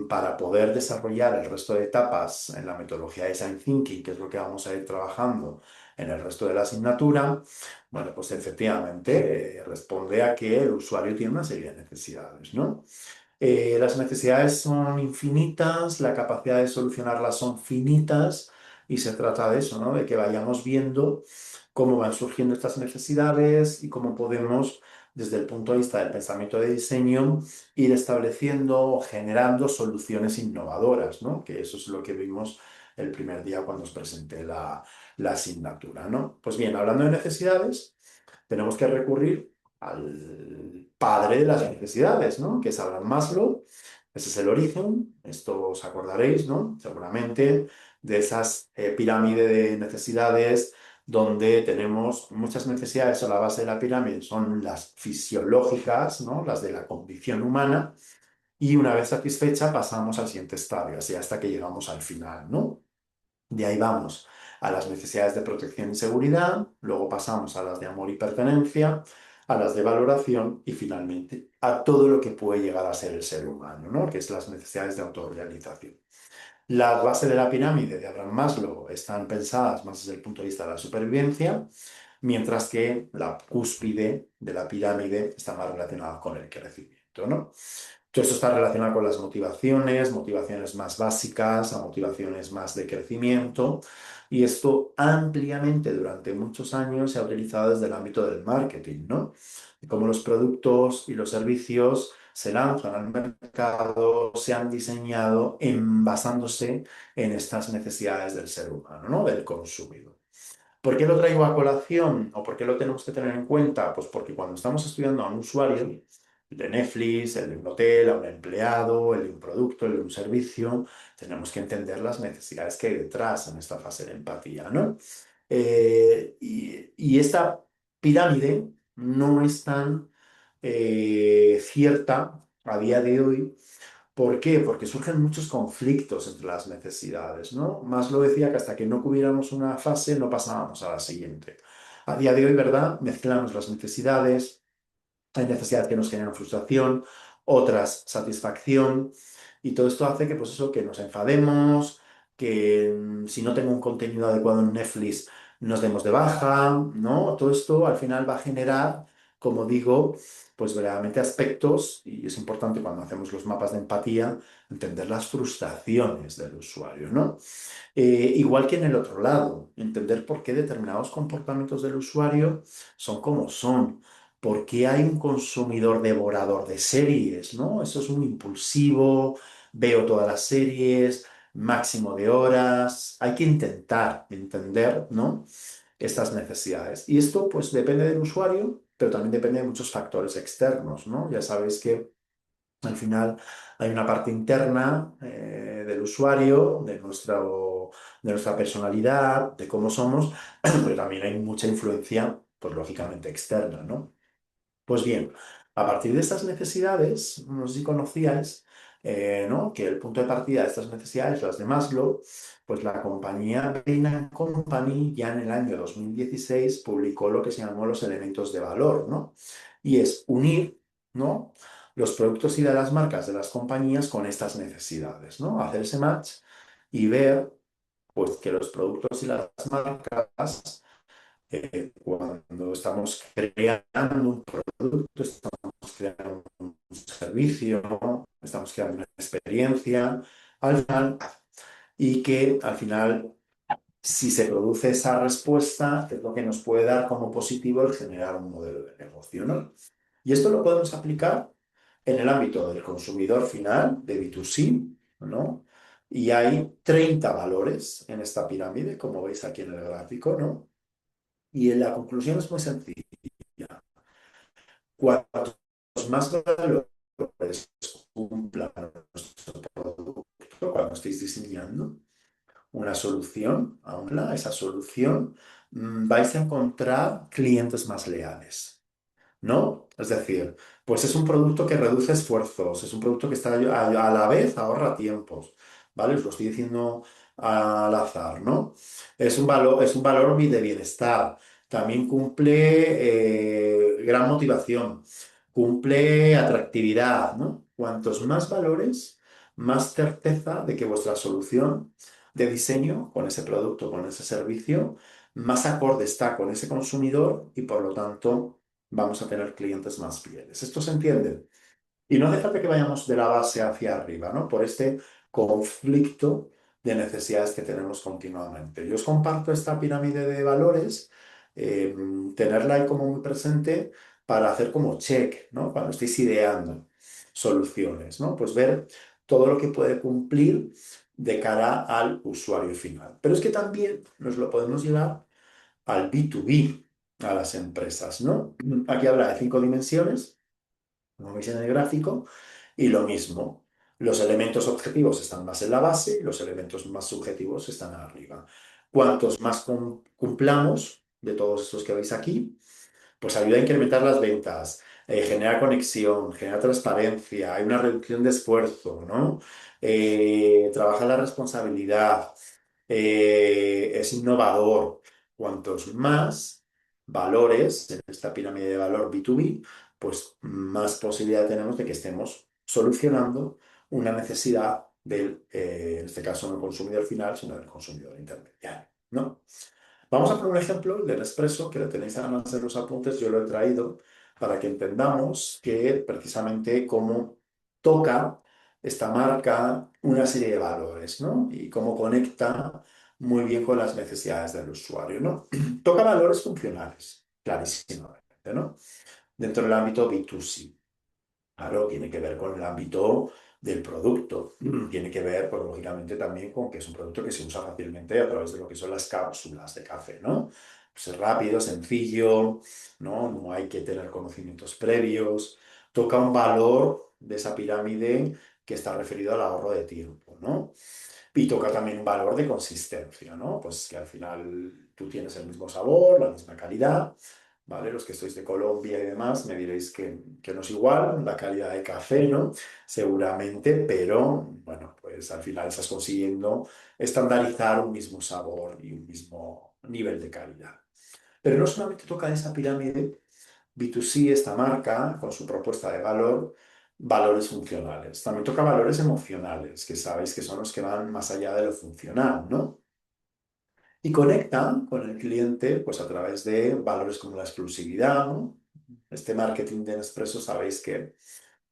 para poder desarrollar el resto de etapas en la metodología de Design Thinking, que es lo que vamos a ir trabajando en el resto de la asignatura, bueno, pues efectivamente responde a que el usuario tiene una serie de necesidades, ¿no? Las necesidades son infinitas, la capacidad de solucionarlas son finitas y se trata de eso, ¿no? De que vayamos viendo cómo van surgiendo estas necesidades y cómo podemos, desde el punto de vista del pensamiento de diseño, ir estableciendo o generando soluciones innovadoras, ¿no? Que eso es lo que vimos el primer día cuando os presenté la la asignatura, ¿no? Pues bien, hablando de necesidades, tenemos que recurrir al padre de las necesidades, ¿no? Que es Abraham Maslow. Ese es el origen, esto os acordaréis, ¿no? Seguramente de esas pirámides de necesidades donde tenemos muchas necesidades a la base de la pirámide, son las fisiológicas, ¿no? Las de la condición humana, y una vez satisfecha pasamos al siguiente estadio, así hasta que llegamos al final, ¿no? De ahí vamos a las necesidades de protección y seguridad, luego pasamos a las de amor y pertenencia, a las de valoración y finalmente a todo lo que puede llegar a ser el ser humano, ¿no? Que es las necesidades de autorrealización. Las bases de la pirámide de Abraham Maslow están pensadas más desde el punto de vista de la supervivencia, mientras que la cúspide de la pirámide está más relacionada con el crecimiento, ¿no? Todo esto está relacionado con las motivaciones, motivaciones más básicas, a motivaciones más de crecimiento, y esto ampliamente durante muchos años se ha utilizado desde el ámbito del marketing, ¿no? Y cómo los productos y los servicios se lanzan al mercado, se han diseñado basándose en estas necesidades del ser humano, ¿no? Del consumidor. ¿Por qué lo traigo a colación o por qué lo tenemos que tener en cuenta? Pues porque cuando estamos estudiando a un usuario, el de Netflix, el de un hotel, a un empleado, el de un producto, el de un servicio, tenemos que entender las necesidades que hay detrás en esta fase de empatía, ¿no? Y esta pirámide no es tan cierta a día de hoy. ¿Por qué? Porque surgen muchos conflictos entre las necesidades, ¿no? Maslow decía que hasta que no cubriéramos una fase no pasábamos a la siguiente. A día de hoy, ¿verdad? Mezclamos las necesidades, hay necesidades que nos generan frustración, otras satisfacción, y todo esto hace que, pues eso, que nos enfademos, que si no tengo un contenido adecuado en Netflix nos demos de baja, ¿no? Todo esto al final va a generar, como digo, pues verdaderamente aspectos, y es importante cuando hacemos los mapas de empatía, entender las frustraciones del usuario, ¿no? Igual que en el otro lado, entender por qué determinados comportamientos del usuario son como son, por qué hay un consumidor devorador de series, ¿no? Eso es muy impulsivo, veo todas las series, máximo de horas, hay que intentar entender, ¿no? Estas necesidades. Y esto pues depende del usuario, pero también depende de muchos factores externos, ¿no? Ya sabéis que al final hay una parte interna del usuario, de nuestra personalidad, de cómo somos, pero también hay mucha influencia, pues lógicamente externa, ¿no? Pues bien, a partir de estas necesidades, no sé si conocíais, ¿no? Que el punto de partida de estas necesidades, las de Maslow, pues la compañía Bain Company ya en el año 2016 publicó lo que se llamó los elementos de valor, ¿no? Y es unir, ¿no? Los productos y de las marcas de las compañías con estas necesidades, ¿no? Hacer ese match y ver, pues, que los productos y las marcas cuando estamos creando un producto, estamos creando un servicio, estamos creando una experiencia, al final, y que al final, si se produce esa respuesta, es lo que nos puede dar como positivo el generar un modelo de negocio, ¿no? Y esto lo podemos aplicar en el ámbito del consumidor final, de B2C, ¿no? Y hay 30 valores en esta pirámide, como veis aquí en el gráfico, ¿no? Y la conclusión es muy sencilla. Cuantos más valores cumplan nuestro producto cuando estéis diseñando una solución, a esa solución, vais a encontrar clientes más leales, ¿no? Es decir, pues es un producto que reduce esfuerzos, es un producto que está a la vez ahorra tiempos, ¿vale? Os lo estoy diciendo al azar, ¿no? Es un valor de bienestar, también cumple gran motivación, cumple atractividad, ¿no? Cuantos más valores, más certeza de que vuestra solución de diseño con ese producto, con ese servicio, más acorde está con ese consumidor y por lo tanto vamos a tener clientes más fieles. ¿Esto se entiende? Y no hace falta que vayamos de la base hacia arriba, ¿no? Por este conflicto de necesidades que tenemos continuamente. Yo os comparto esta pirámide de valores, tenerla ahí como muy presente para hacer como check, ¿no? Cuando estéis ideando soluciones, ¿no? Pues ver todo lo que puede cumplir de cara al usuario final. Pero es que también nos lo podemos llevar al B2B, a las empresas, ¿no? Aquí habla de 5 dimensiones, como veis en el gráfico, y lo mismo. Los elementos objetivos están más en la base y los elementos más subjetivos están arriba. Cuantos más cumplamos de todos estos que veis aquí, pues ayuda a incrementar las ventas, genera conexión, genera transparencia, hay una reducción de esfuerzo, ¿no? Trabaja la responsabilidad, es innovador. Cuantos más valores en esta pirámide de valor B2B, pues más posibilidad tenemos de que estemos solucionando una necesidad del, en este caso, no consumidor final, sino del consumidor intermediario, ¿no? Vamos a poner un ejemplo, el del Nespresso, que lo tenéis además en los apuntes, yo lo he traído para que entendamos que precisamente cómo toca esta marca una serie de valores, ¿no? Y cómo conecta muy bien con las necesidades del usuario, ¿no? Toca valores funcionales, clarísimamente, ¿no? Dentro del ámbito B2C. Claro, tiene que ver con el ámbito del producto. Tiene que ver, pues, lógicamente, también con que es un producto que se usa fácilmente a través de lo que son las cápsulas de café, ¿no? Pues es rápido, sencillo, ¿no? No hay que tener conocimientos previos. Toca un valor de esa pirámide que está referido al ahorro de tiempo, ¿no? Y toca también un valor de consistencia, ¿no? Pues que al final tú tienes el mismo sabor, la misma calidad, ¿vale? Los que sois de Colombia y demás me diréis que no es igual la calidad de café, ¿no? Seguramente, pero bueno, pues al final estás consiguiendo estandarizar un mismo sabor y un mismo nivel de calidad. Pero no solamente toca esa pirámide B2C, esta marca, con su propuesta de valor, valores funcionales. También toca valores emocionales, que sabéis que son los que van más allá de lo funcional, ¿no? Y conectan con el cliente pues a través de valores como la exclusividad, ¿no? Este marketing de Nespresso, sabéis que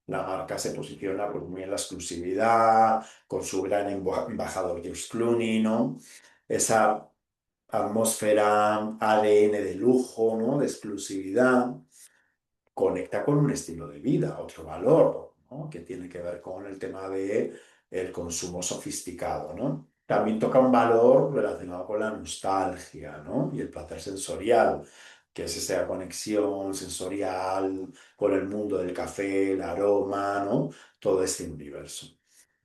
la marca se posiciona pues, muy en la exclusividad, con su gran embajador George Clooney, ¿no? Esa atmósfera ADN de lujo, ¿no? De exclusividad conecta con un estilo de vida, otro valor, ¿no? Que tiene que ver con el tema de el consumo sofisticado, ¿no? También toca un valor relacionado con la nostalgia, ¿no? Y el placer sensorial, que es esa conexión sensorial con el mundo del café, el aroma, ¿no? Todo este universo.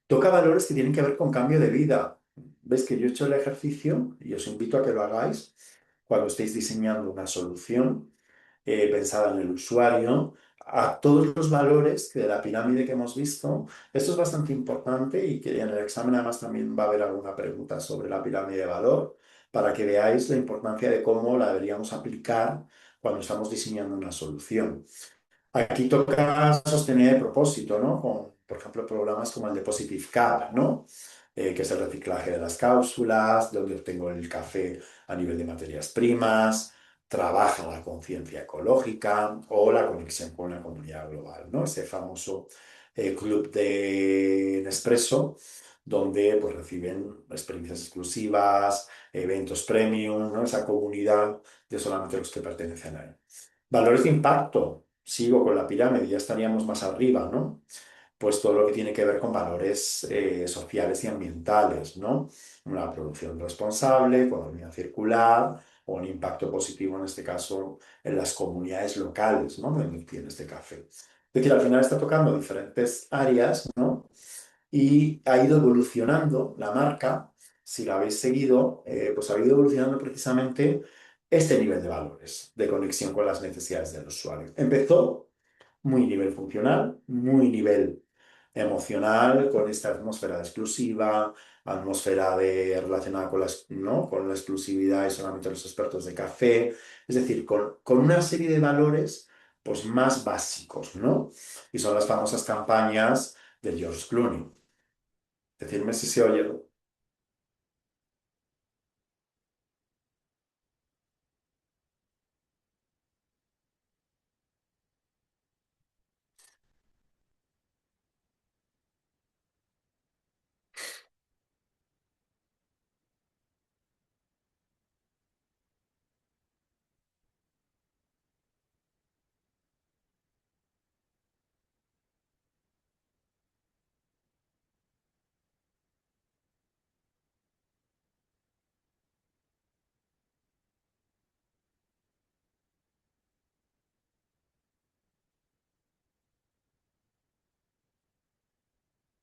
Toca valores que tienen que ver con cambio de vida. ¿Ves que yo he hecho el ejercicio y os invito a que lo hagáis cuando estéis diseñando una solución pensada en el usuario, a todos los valores que de la pirámide que hemos visto? Esto es bastante importante y que en el examen además también va a haber alguna pregunta sobre la pirámide de valor para que veáis la importancia de cómo la deberíamos aplicar cuando estamos diseñando una solución. Aquí toca sostener el propósito, ¿no? Con, por ejemplo, programas como el de Positive Cup, ¿no? Que es el reciclaje de las cápsulas, donde obtengo el café a nivel de materias primas, trabaja la conciencia ecológica o la conexión con la comunidad global, ¿no? Ese famoso club de Nespresso, donde pues, reciben experiencias exclusivas, eventos premium, ¿no? Esa comunidad de solamente los que pertenecen a él. Valores de impacto. Sigo con la pirámide, ya estaríamos más arriba, ¿no? Pues todo lo que tiene que ver con valores sociales y ambientales, ¿no? Una producción responsable, economía circular o un impacto positivo, en este caso, en las comunidades locales, ¿no? Donde tiene este café. Es decir, al final está tocando diferentes áreas, ¿no? Y ha ido evolucionando la marca. Si la habéis seguido, pues ha ido evolucionando precisamente este nivel de valores, de conexión con las necesidades del usuario. Empezó muy nivel funcional, muy nivel emocional, con esta atmósfera exclusiva, atmósfera relacionada con, ¿no? con la exclusividad y solamente los expertos de café, es decir, con una serie de valores pues, más básicos, ¿no? Y son las famosas campañas de George Clooney. Decirme si se oye.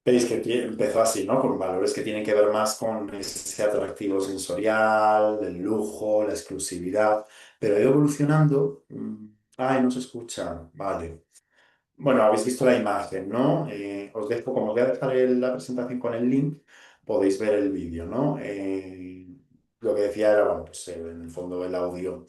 Veis que empezó así, ¿no? Con valores que tienen que ver más con ese atractivo sensorial, el lujo, la exclusividad, pero ha ido evolucionando. Ay, no se escucha. Vale. Bueno, habéis visto la imagen, ¿no? Os dejo, como os voy a dejar la presentación con el link, podéis ver el vídeo, ¿no? Lo que decía era, bueno, pues en el fondo el audio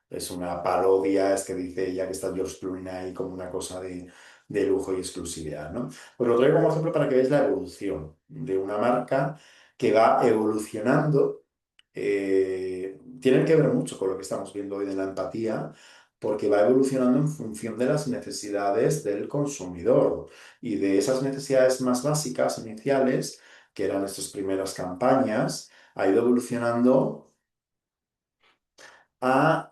es una parodia, es que dice, ya que está George Clooney ahí como una cosa de lujo y exclusividad, ¿no? Pues lo traigo como ejemplo para que veáis la evolución de una marca que va evolucionando. Tiene que ver mucho con lo que estamos viendo hoy de la empatía porque va evolucionando en función de las necesidades del consumidor y de esas necesidades más básicas, iniciales, que eran estas primeras campañas, ha ido evolucionando a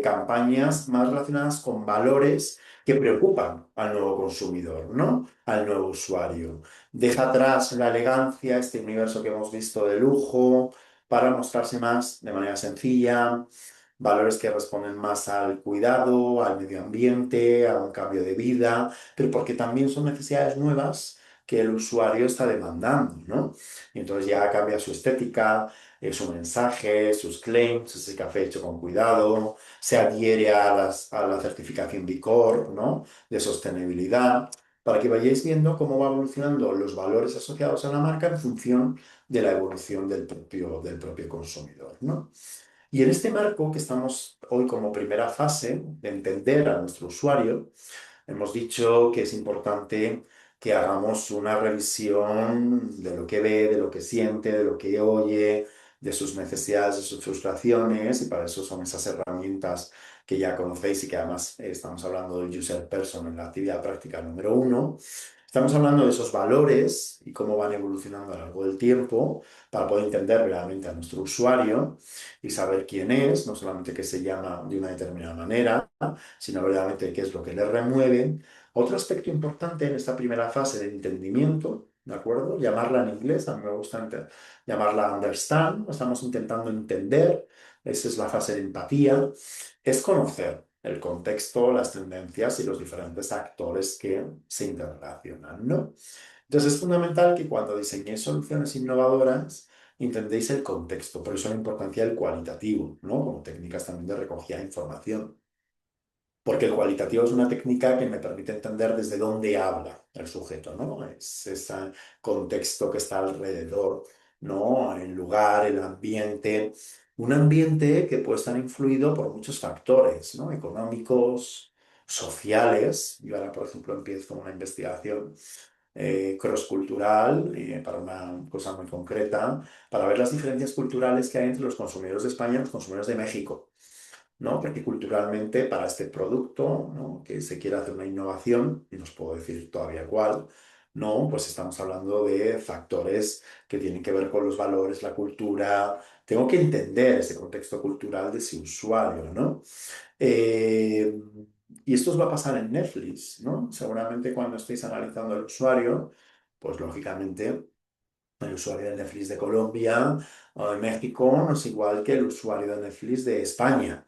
campañas más relacionadas con valores que preocupan al nuevo consumidor, ¿no? Al nuevo usuario. Deja atrás la elegancia, este universo que hemos visto de lujo, para mostrarse más de manera sencilla, valores que responden más al cuidado, al medio ambiente, a un cambio de vida, pero porque también son necesidades nuevas que el usuario está demandando, ¿no? Y entonces ya cambia su estética, su mensaje, sus claims, ese café hecho con cuidado, se adhiere a la certificación B Corp, ¿no? De sostenibilidad, para que vayáis viendo cómo va evolucionando los valores asociados a la marca en función de la evolución del propio consumidor, ¿no? Y en este marco que estamos hoy como primera fase de entender a nuestro usuario, hemos dicho que es importante que hagamos una revisión de lo que ve, de lo que siente, de lo que oye, de sus necesidades, de sus frustraciones, y para eso son esas herramientas que ya conocéis y que además estamos hablando del user person en la actividad práctica número uno. Estamos hablando de esos valores y cómo van evolucionando a lo largo del tiempo para poder entender realmente a nuestro usuario y saber quién es, no solamente que se llama de una determinada manera, sino verdaderamente qué es lo que le remueve. Otro aspecto importante en esta primera fase de entendimiento, ¿de acuerdo? Llamarla en inglés, a mí me gusta llamarla understand, estamos intentando entender, esa es la fase de empatía, es conocer el contexto, las tendencias y los diferentes actores que se interrelacionan, ¿no? Entonces es fundamental que cuando diseñéis soluciones innovadoras, entendéis el contexto, por eso la importancia del cualitativo, ¿no? Como técnicas también de recogida de información. Porque el cualitativo es una técnica que me permite entender desde dónde habla el sujeto, ¿no? Es ese contexto que está alrededor, ¿no? El lugar, el ambiente. Un ambiente que puede estar influido por muchos factores, ¿no? Económicos, sociales. Yo ahora, por ejemplo, empiezo una investigación cross-cultural para una cosa muy concreta, para ver las diferencias culturales que hay entre los consumidores de España y los consumidores de México. ¿No? Porque culturalmente para este producto, ¿no? Que se quiere hacer una innovación, y no os puedo decir todavía cuál, ¿no? Pues estamos hablando de factores que tienen que ver con los valores, la cultura. Tengo que entender ese contexto cultural de ese usuario, ¿no? Eh, y esto os va a pasar en Netflix, ¿no? Seguramente cuando estéis analizando el usuario, pues lógicamente el usuario de Netflix de Colombia o de México no es igual que el usuario de Netflix de España.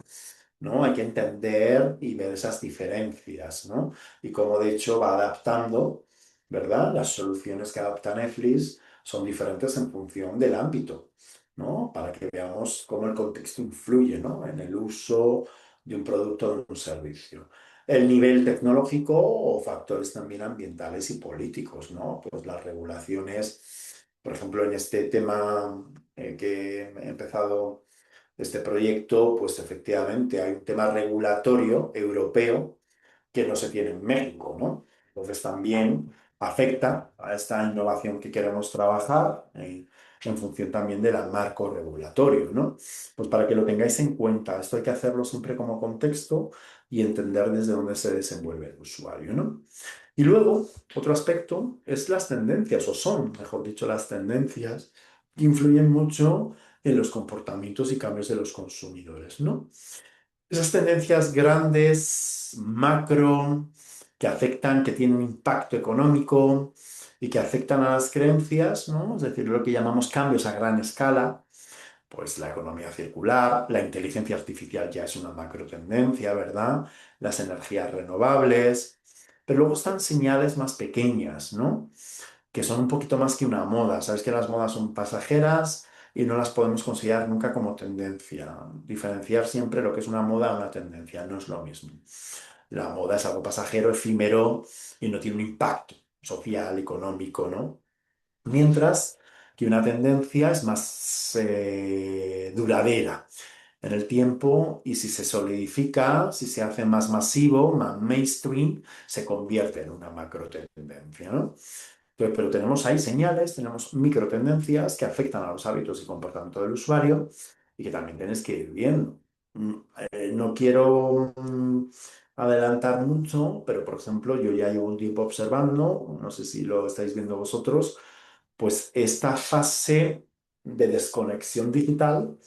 ¿No? Hay que entender y ver esas diferencias, ¿no? Y cómo de hecho va adaptando, ¿verdad? Las soluciones que adapta Netflix son diferentes en función del ámbito, ¿no? Para que veamos cómo el contexto influye, ¿no? En el uso de un producto o de un servicio. El nivel tecnológico o factores también ambientales y políticos, ¿no? Pues las regulaciones, por ejemplo, en este tema que he empezado este proyecto, pues efectivamente hay un tema regulatorio europeo que no se tiene en México, ¿no? Entonces también afecta a esta innovación que queremos trabajar en función también del marco regulatorio, ¿no? Pues para que lo tengáis en cuenta, esto hay que hacerlo siempre como contexto y entender desde dónde se desenvuelve el usuario, ¿no? Y luego, otro aspecto es las tendencias, o son, mejor dicho, las tendencias que influyen mucho en los comportamientos y cambios de los consumidores, ¿no? Esas tendencias grandes, macro, que afectan, que tienen un impacto económico y que afectan a las creencias, ¿no? Es decir, lo que llamamos cambios a gran escala, pues la economía circular, la inteligencia artificial ya es una macro tendencia, ¿verdad? Las energías renovables, pero luego están señales más pequeñas, ¿no? que son un poquito más que una moda. Sabes que las modas son pasajeras y no las podemos considerar nunca como tendencia. Diferenciar siempre lo que es una moda a una tendencia, no es lo mismo. La moda es algo pasajero, efímero y no tiene un impacto social, económico, ¿no? Mientras que una tendencia es más duradera en el tiempo y si se solidifica, si se hace más masivo, más mainstream, se convierte en una macro tendencia, ¿no? Entonces, pero tenemos ahí señales, tenemos microtendencias que afectan a los hábitos y comportamiento del usuario y que también tienes que ir viendo. Mm, no quiero adelantar mucho, pero por ejemplo, yo ya llevo un tiempo observando, no sé si lo estáis viendo vosotros, pues esta fase de desconexión digital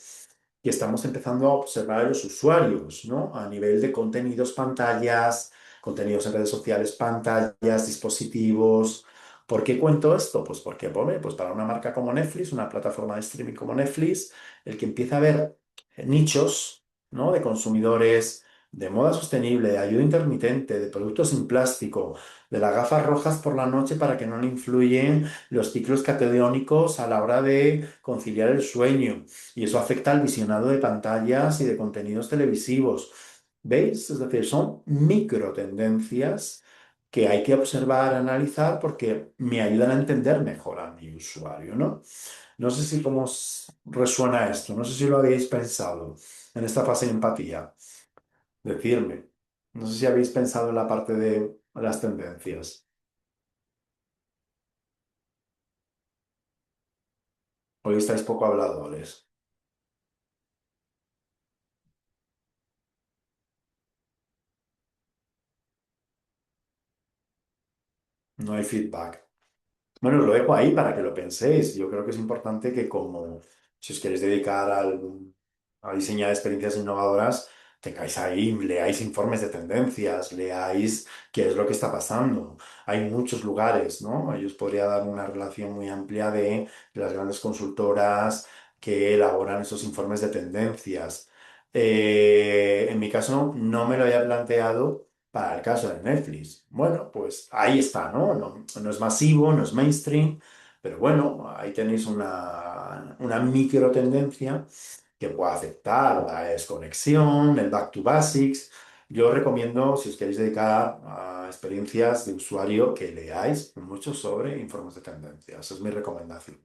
que estamos empezando a observar a los usuarios, ¿no? A nivel de contenidos, pantallas, contenidos en redes sociales, pantallas, dispositivos. ¿Por qué cuento esto? Pues porque, hombre, pues para una marca como Netflix, una plataforma de streaming como Netflix, el que empieza a ver nichos, ¿no? De consumidores de moda sostenible, de ayuda intermitente, de productos sin plástico, de las gafas rojas por la noche para que no le influyen los ciclos catodiónicos a la hora de conciliar el sueño. Y eso afecta al visionado de pantallas y de contenidos televisivos. ¿Veis? Es decir, son micro tendencias que hay que observar, analizar, porque me ayudan a entender mejor a mi usuario, ¿no? No sé si cómo os resuena esto, no sé si lo habéis pensado en esta fase de empatía. Decirme. No sé si habéis pensado en la parte de las tendencias. Hoy estáis poco habladores. No hay feedback. Bueno, os lo dejo ahí para que lo penséis. Yo creo que es importante que como si os queréis dedicar a diseñar experiencias innovadoras, tengáis ahí, leáis informes de tendencias, leáis qué es lo que está pasando. Hay muchos lugares, ¿no? Yo os podría dar una relación muy amplia de las grandes consultoras que elaboran esos informes de tendencias. En mi caso, no me lo había planteado para el caso de Netflix. Bueno, pues ahí está, ¿no? No es masivo, no es mainstream, pero bueno, ahí tenéis una micro tendencia que puede afectar la desconexión, el back to basics. Yo os recomiendo, si os queréis dedicar a experiencias de usuario, que leáis mucho sobre informes de tendencias. Esa es mi recomendación.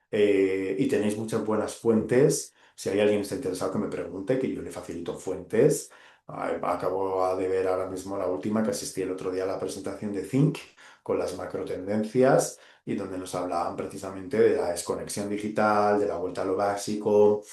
Y tenéis muchas buenas fuentes. Si hay alguien que está interesado, que me pregunte, que yo le facilito fuentes. Acabo de ver ahora mismo la última, que asistí el otro día a la presentación de Think con las macro tendencias y donde nos hablaban precisamente de la desconexión digital, de la vuelta a lo básico,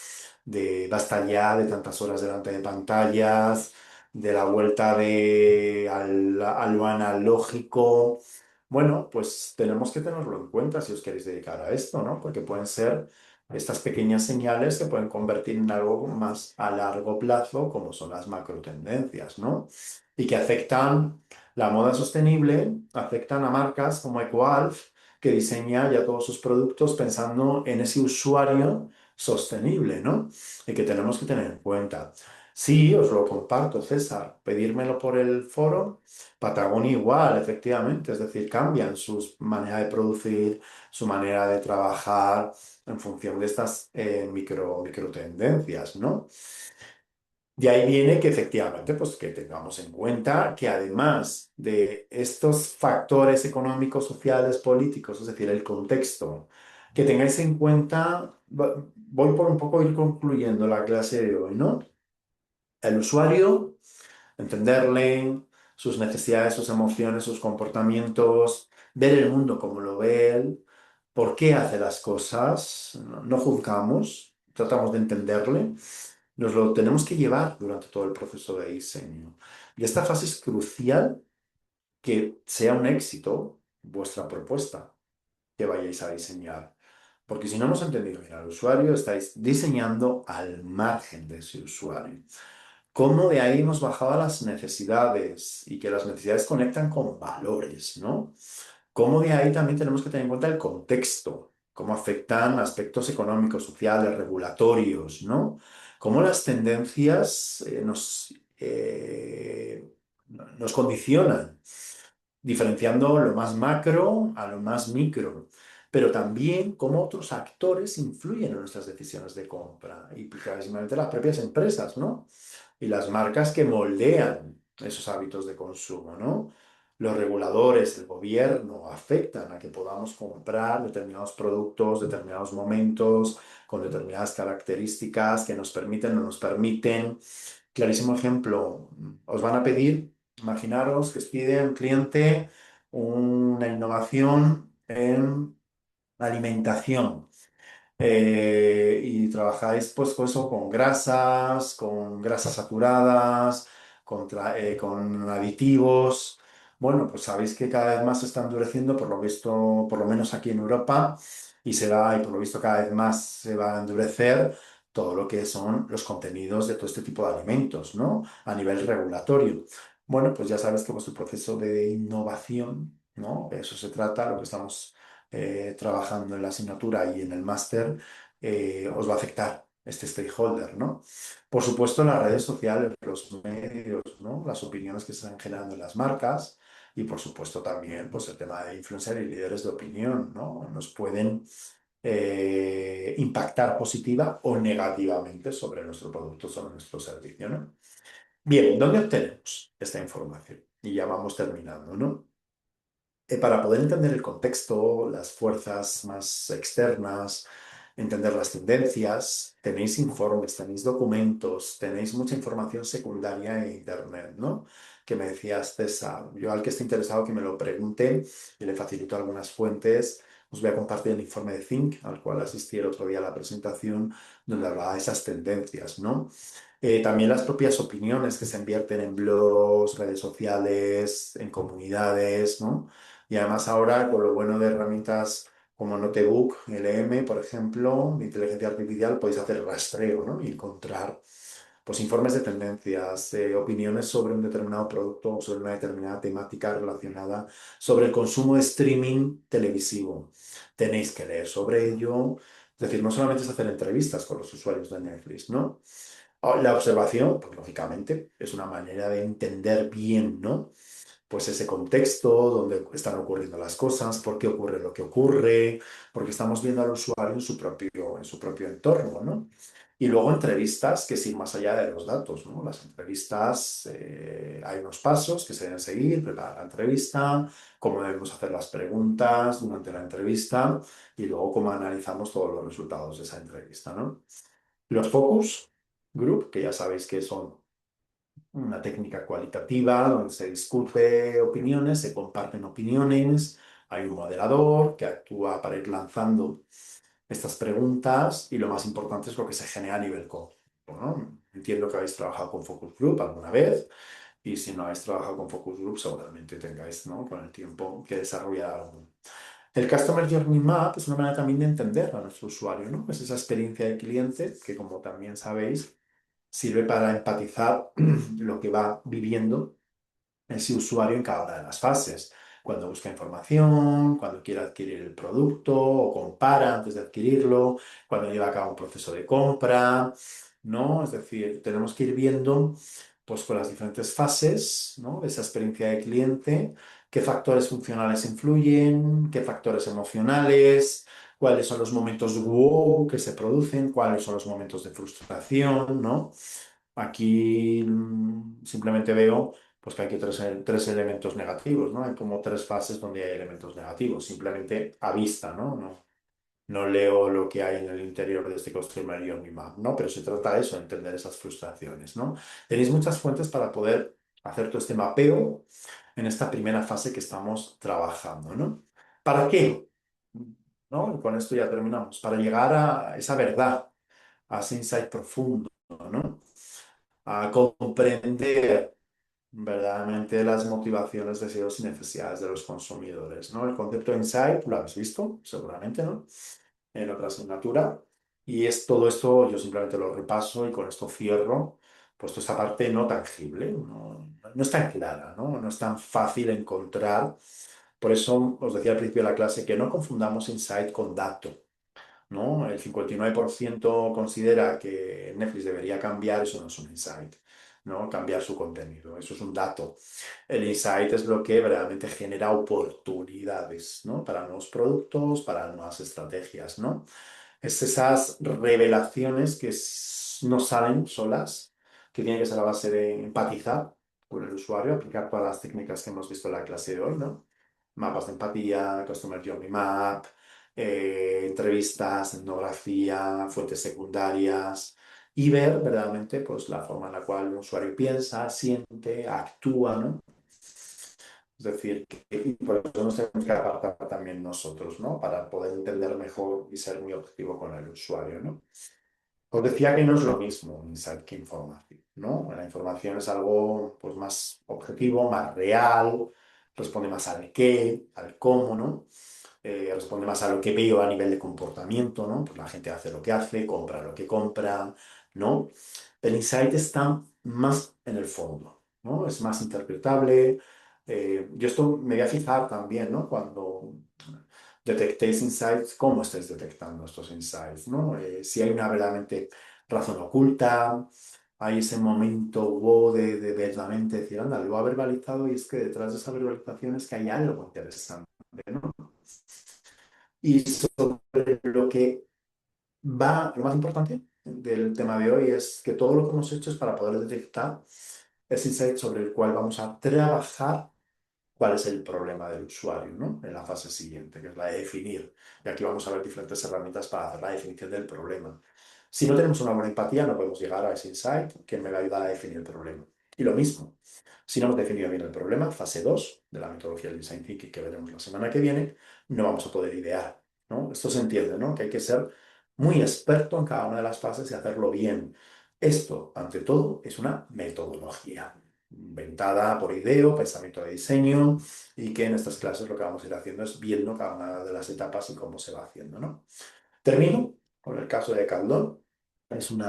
de basta ya de tantas horas delante de pantallas, de la vuelta a lo analógico. Bueno, pues tenemos que tenerlo en cuenta si os queréis dedicar a esto, ¿no? Porque pueden ser estas pequeñas señales que pueden convertir en algo más a largo plazo, como son las macro tendencias, ¿no? Y que afectan la moda sostenible, afectan a marcas como EcoAlf, que diseña ya todos sus productos pensando en ese usuario sostenible, ¿no? Y que tenemos que tener en cuenta. Sí, os lo comparto, César. Pedírmelo por el foro. Patagonia igual, efectivamente. Es decir, cambian su manera de producir, su manera de trabajar en función de estas micro tendencias, ¿no? De ahí viene que efectivamente, pues que tengamos en cuenta que además de estos factores económicos, sociales, políticos, es decir, el contexto, que tengáis en cuenta, voy por un poco a ir concluyendo la clase de hoy, ¿no? El usuario, entenderle, sus necesidades, sus emociones, sus comportamientos, ver el mundo como lo ve él, por qué hace las cosas, no juzgamos, tratamos de entenderle. Nos lo tenemos que llevar durante todo el proceso de diseño. Y esta fase es crucial que sea un éxito vuestra propuesta que vayáis a diseñar. Porque si no hemos entendido bien al usuario, estáis diseñando al margen de ese usuario. Cómo de ahí hemos bajado a las necesidades y que las necesidades conectan con valores, ¿no? Cómo de ahí también tenemos que tener en cuenta el contexto, cómo afectan aspectos económicos, sociales, regulatorios, ¿no? Cómo las tendencias nos condicionan. diferenciando lo más macro a lo más micro, pero también cómo otros actores influyen en nuestras decisiones de compra y clarísimamente las propias empresas, ¿no? Y las marcas que moldean esos hábitos de consumo, ¿no? Los reguladores, el gobierno, afectan a que podamos comprar determinados productos, determinados momentos, con determinadas características que nos permiten o no nos permiten. Clarísimo ejemplo, os van a pedir, imaginaros que os pide un cliente una innovación en alimentación. Y trabajáis pues con eso, con grasas saturadas, con aditivos. Bueno, pues sabéis que cada vez más se está endureciendo, por lo visto, por lo menos aquí en Europa, y por lo visto cada vez más se va a endurecer todo lo que son los contenidos de todo este tipo de alimentos, ¿no? A nivel regulatorio. Bueno, pues ya sabes que vuestro proceso de innovación, ¿no? De eso se trata, lo que estamos trabajando en la asignatura y en el máster, os va a afectar este stakeholder, ¿no? Por supuesto, las redes sociales, los medios, ¿no? Las opiniones que se están generando en las marcas y, por supuesto, también pues, el tema de influencer y líderes de opinión, ¿no? Nos pueden impactar positiva o negativamente sobre nuestro producto, sobre nuestro servicio, ¿no? Bien, ¿dónde obtenemos esta información? Y ya vamos terminando, ¿no? Para poder entender el contexto, las fuerzas más externas, entender las tendencias, tenéis informes, tenéis documentos, tenéis mucha información secundaria en Internet, ¿no? Que me decías, César, yo al que esté interesado que me lo pregunte y le facilito algunas fuentes. Os voy a compartir el informe de Think, al cual asistí el otro día a la presentación, donde hablaba de esas tendencias, ¿no? También las propias opiniones que se invierten en blogs, redes sociales, en comunidades, ¿no? Y además ahora, con lo bueno de herramientas como Notebook, LM, por ejemplo, de inteligencia artificial, podéis hacer rastreo, ¿no? Y encontrar pues, informes de tendencias, opiniones sobre un determinado producto o sobre una determinada temática relacionada sobre el consumo de streaming televisivo. Tenéis que leer sobre ello. Es decir, no solamente es hacer entrevistas con los usuarios de Netflix, ¿no? La observación, pues lógicamente, es una manera de entender bien, ¿no? Pues ese contexto donde están ocurriendo las cosas, por qué ocurre lo que ocurre, porque estamos viendo al usuario en su propio entorno, ¿no? Y luego entrevistas que sí, más allá de los datos, ¿no? Las entrevistas, hay unos pasos que se deben seguir, preparar la entrevista, cómo debemos hacer las preguntas durante la entrevista y luego cómo analizamos todos los resultados de esa entrevista, ¿no? Los focus group, que ya sabéis que son una técnica cualitativa donde se discute opiniones, se comparten opiniones, hay un moderador que actúa para ir lanzando estas preguntas y lo más importante es lo que se genera a nivel conjunto, ¿no? Entiendo que habéis trabajado con focus group alguna vez y si no habéis trabajado con focus group seguramente tengáis, ¿no? Con el tiempo que desarrollar algo. El Customer Journey Map es una manera también de entender a nuestro usuario, ¿no? Es esa experiencia de cliente que, como también sabéis, sirve para empatizar lo que va viviendo ese usuario en cada una de las fases. Cuando busca información, cuando quiere adquirir el producto o compara antes de adquirirlo, cuando lleva a cabo un proceso de compra, ¿no? Es decir, tenemos que ir viendo, pues con las diferentes fases, ¿no? De esa experiencia de cliente, qué factores funcionales influyen, qué factores emocionales, cuáles son los momentos wow que se producen, cuáles son los momentos de frustración, ¿no? Aquí simplemente veo pues, que hay que tres elementos negativos, ¿no? Hay como tres fases donde hay elementos negativos, simplemente a vista, ¿no? No leo lo que hay en el interior de este Customer Journey Map, ¿no? Pero se trata de eso, de entender esas frustraciones, ¿no? Tenéis muchas fuentes para poder hacer todo este mapeo en esta primera fase que estamos trabajando, ¿no? ¿Para qué? ¿No? Y con esto ya terminamos. Para llegar a esa verdad, a ese insight profundo, ¿no? A comprender verdaderamente las motivaciones, deseos y necesidades de los consumidores, ¿no? El concepto de insight lo habéis visto, seguramente, ¿no? En otra asignatura. Y es todo esto, yo simplemente lo repaso y con esto cierro, pues toda esta parte no tangible, no es tan clara, ¿no? No es tan fácil encontrar. Por eso os decía al principio de la clase que no confundamos insight con dato, ¿no? El 59% considera que Netflix debería cambiar, eso no es un insight. ¿no? Cambiar su contenido. Eso es un dato. El insight es lo que realmente genera oportunidades, ¿no? Para nuevos productos, para nuevas estrategias, ¿no? Es esas revelaciones que no salen solas, que tiene que ser a base de empatizar con el usuario, aplicar todas las técnicas que hemos visto en la clase de hoy, ¿no? Mapas de empatía, Customer Journey Map, entrevistas, etnografía, fuentes secundarias y ver verdaderamente pues, la forma en la cual el usuario piensa, siente, actúa, ¿no? Es decir, y por eso nos tenemos que apartar también nosotros, ¿no? Para poder entender mejor y ser muy objetivo con el usuario, ¿no? Os decía que no es lo mismo insight que información, ¿no? La información es algo pues, más objetivo, más real, responde más al qué, al cómo, ¿no? Responde más a lo que veo a nivel de comportamiento, ¿no? Pues la gente hace lo que hace, compra lo que compra, ¿no? El insight está más en el fondo, ¿no? Es más interpretable. Yo esto me voy a fijar también, ¿no? Cuando detectéis insights, cómo estáis detectando estos insights, ¿no? Si hay una verdaderamente razón oculta, hay ese momento wow de verdaderamente decir, anda, lo ha verbalizado y es que detrás de esa verbalización es que hay algo interesante, ¿no? Y sobre lo que lo más importante del tema de hoy es que todo lo que hemos hecho es para poder detectar ese insight sobre el cual vamos a trabajar cuál es el problema del usuario, ¿no? En la fase siguiente, que es la de definir. Y aquí vamos a ver diferentes herramientas para hacer la definición del problema. Si no tenemos una buena empatía, no podemos llegar a ese insight que me va a ayudar a definir el problema. Y lo mismo, si no hemos definido bien el problema, fase 2 de la metodología del Design Thinking que veremos la semana que viene, no vamos a poder idear, ¿no? Esto se entiende, ¿no? Que hay que ser muy experto en cada una de las fases y hacerlo bien. Esto, ante todo, es una metodología inventada por IDEO, pensamiento de diseño, y que en estas clases lo que vamos a ir haciendo es viendo cada una de las etapas y cómo se va haciendo, ¿no? Termino con el caso de Caldón. Es un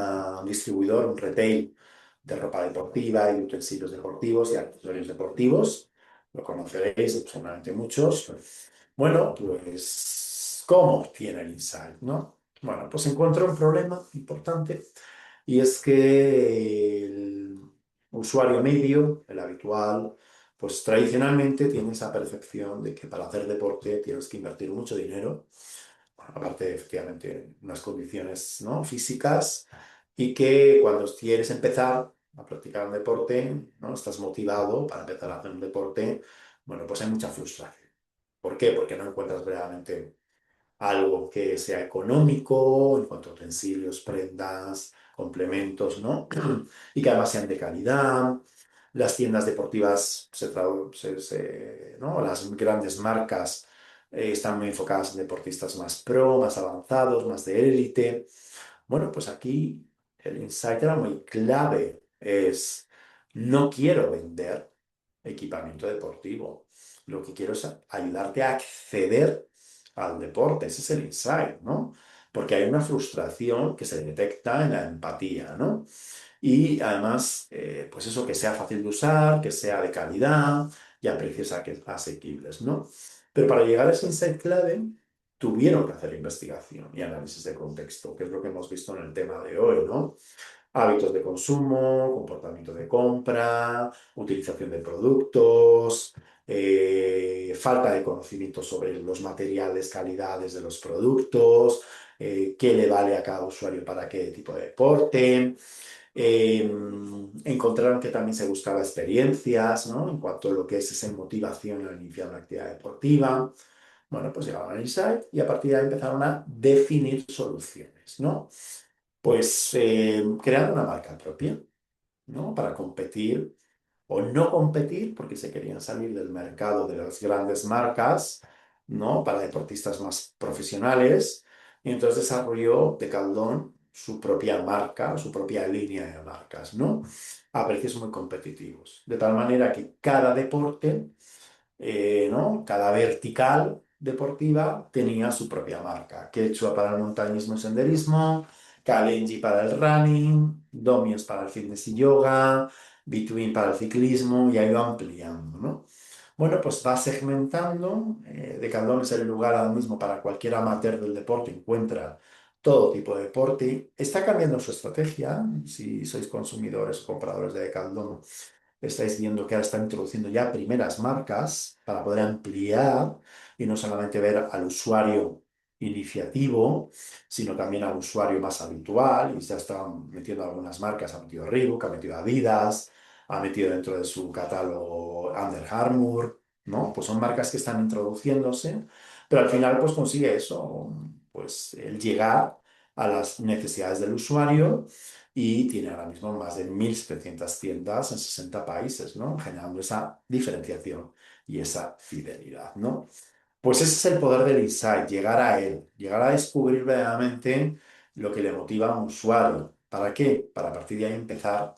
distribuidor, un retail de ropa deportiva y de utensilios deportivos y accesorios deportivos. Lo conoceréis seguramente muchos. Bueno, pues, ¿cómo obtiene el insight, no? Bueno, pues encuentro un problema importante y es que el usuario medio, el habitual, pues tradicionalmente tiene esa percepción de que para hacer deporte tienes que invertir mucho dinero, bueno, aparte de efectivamente unas condiciones, ¿no? físicas, y que cuando quieres empezar a practicar un deporte, ¿no? Estás motivado para empezar a hacer un deporte, bueno, pues hay mucha frustración. ¿Por qué? Porque no encuentras realmente algo que sea económico en cuanto a utensilios, prendas, complementos, ¿no? Y que además sean de calidad. Las tiendas deportivas, ¿no? Las grandes marcas están muy enfocadas en deportistas más pro, más avanzados, más de élite. Bueno, pues aquí el insight era muy clave. No quiero vender equipamiento deportivo. Lo que quiero es ayudarte a acceder al deporte. Ese es el insight, ¿no? Porque hay una frustración que se detecta en la empatía, ¿no? Y además, pues eso, que sea fácil de usar, que sea de calidad y a precios asequibles, ¿no? Pero para llegar a ese insight clave, tuvieron que hacer investigación y análisis de contexto, que es lo que hemos visto en el tema de hoy, ¿no? Hábitos de consumo, comportamiento de compra, utilización de productos, falta de conocimiento sobre los materiales, calidades de los productos, qué le vale a cada usuario para qué tipo de deporte. Eh, Encontraron que también se buscaba experiencias, ¿no? En cuanto a lo que es esa motivación al iniciar una actividad deportiva. Bueno, pues llegaron al insight y a partir de ahí empezaron a definir soluciones, ¿no? Pues creando una marca propia, ¿no? Para competir o no competir, porque se querían salir del mercado de las grandes marcas, ¿no? Para deportistas más profesionales. Y entonces desarrolló Decathlon su propia marca, su propia línea de marcas, ¿no? A precios muy competitivos. De tal manera que cada deporte, ¿no? Cada vertical deportiva tenía su propia marca. Quechua para el montañismo y senderismo, Kalenji para el running, Domios para el fitness y yoga, Between para el ciclismo y ha ido ampliando, ¿no? Bueno, pues va segmentando. Decathlon es el lugar ahora mismo para cualquier amateur del deporte, encuentra todo tipo de deporte. Está cambiando su estrategia. Si sois consumidores o compradores de Decathlon, estáis viendo que ahora están introduciendo ya primeras marcas para poder ampliar y no solamente ver al usuario iniciativo, sino también al usuario más habitual. Y ya están metiendo algunas marcas, ha metido Reebok, ha metido Adidas, ha metido dentro de su catálogo Under Armour, ¿no? Pues son marcas que están introduciéndose, pero al final pues consigue eso, pues el llegar a las necesidades del usuario y tiene ahora mismo más de 1.700 tiendas en 60 países, ¿no? Generando esa diferenciación y esa fidelidad, ¿no? Pues ese es el poder del insight, llegar a él, llegar a descubrir verdaderamente lo que le motiva a un usuario. ¿Para qué? Para a partir de ahí empezar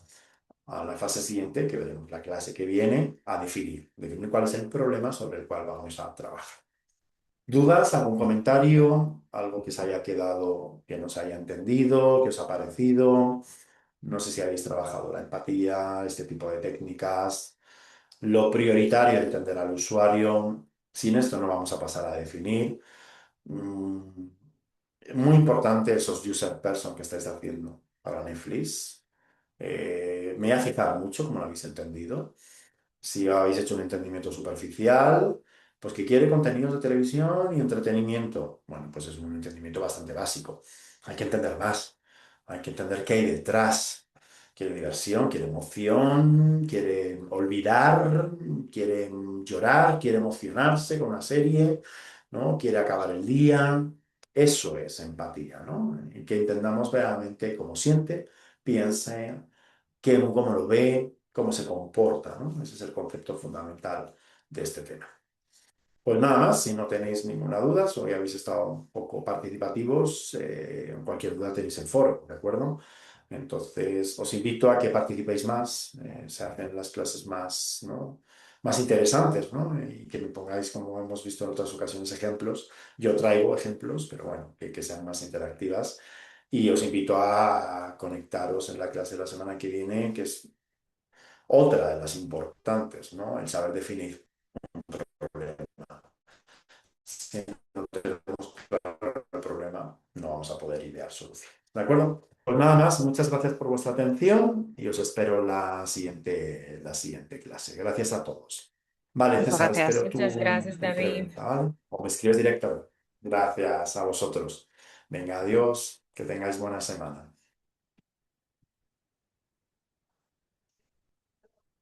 a la fase siguiente, que veremos la clase que viene, a definir cuál es el problema sobre el cual vamos a trabajar. ¿Dudas? ¿Algún comentario? ¿Algo que se haya quedado, que no se haya entendido, que os ha parecido? No sé si habéis trabajado la empatía, este tipo de técnicas. Lo prioritario es entender al usuario. Sin esto no vamos a pasar a definir. Mm, Muy importante esos user person que estáis haciendo para Netflix. Me ha afectado mucho, como lo habéis entendido. Si habéis hecho un entendimiento superficial, pues que quiere contenidos de televisión y entretenimiento. Bueno, pues es un entendimiento bastante básico. Hay que entender más. Hay que entender qué hay detrás. Quiere diversión, quiere emoción, quiere olvidar, quiere llorar, quiere emocionarse con una serie, ¿no? Quiere acabar el día. Eso es empatía, ¿no? Y que entendamos realmente cómo siente, piensa, cómo lo ve, cómo se comporta, ¿no? Ese es el concepto fundamental de este tema. Pues nada más, si no tenéis ninguna duda, o ya habéis estado un poco participativos, cualquier duda tenéis el foro, ¿de acuerdo? Entonces, os invito a que participéis más, se hacen las clases más, ¿no? Más interesantes, ¿no? Y que me pongáis, como hemos visto en otras ocasiones, ejemplos. Yo traigo ejemplos, pero bueno, que sean más interactivas. Y os invito a conectaros en la clase de la semana que viene, que es otra de las importantes, ¿no? El saber definir un problema. Si no tenemos claro el problema, no vamos a poder idear solución. ¿De acuerdo? Pues nada más, muchas gracias por vuestra atención y os espero en la siguiente clase. Gracias a todos. Vale, Muchas César, gracias. espero Muchas gracias, tu David. pregunta, ¿vale? O me escribes directo. Gracias a vosotros. Venga, adiós, que tengáis buena semana.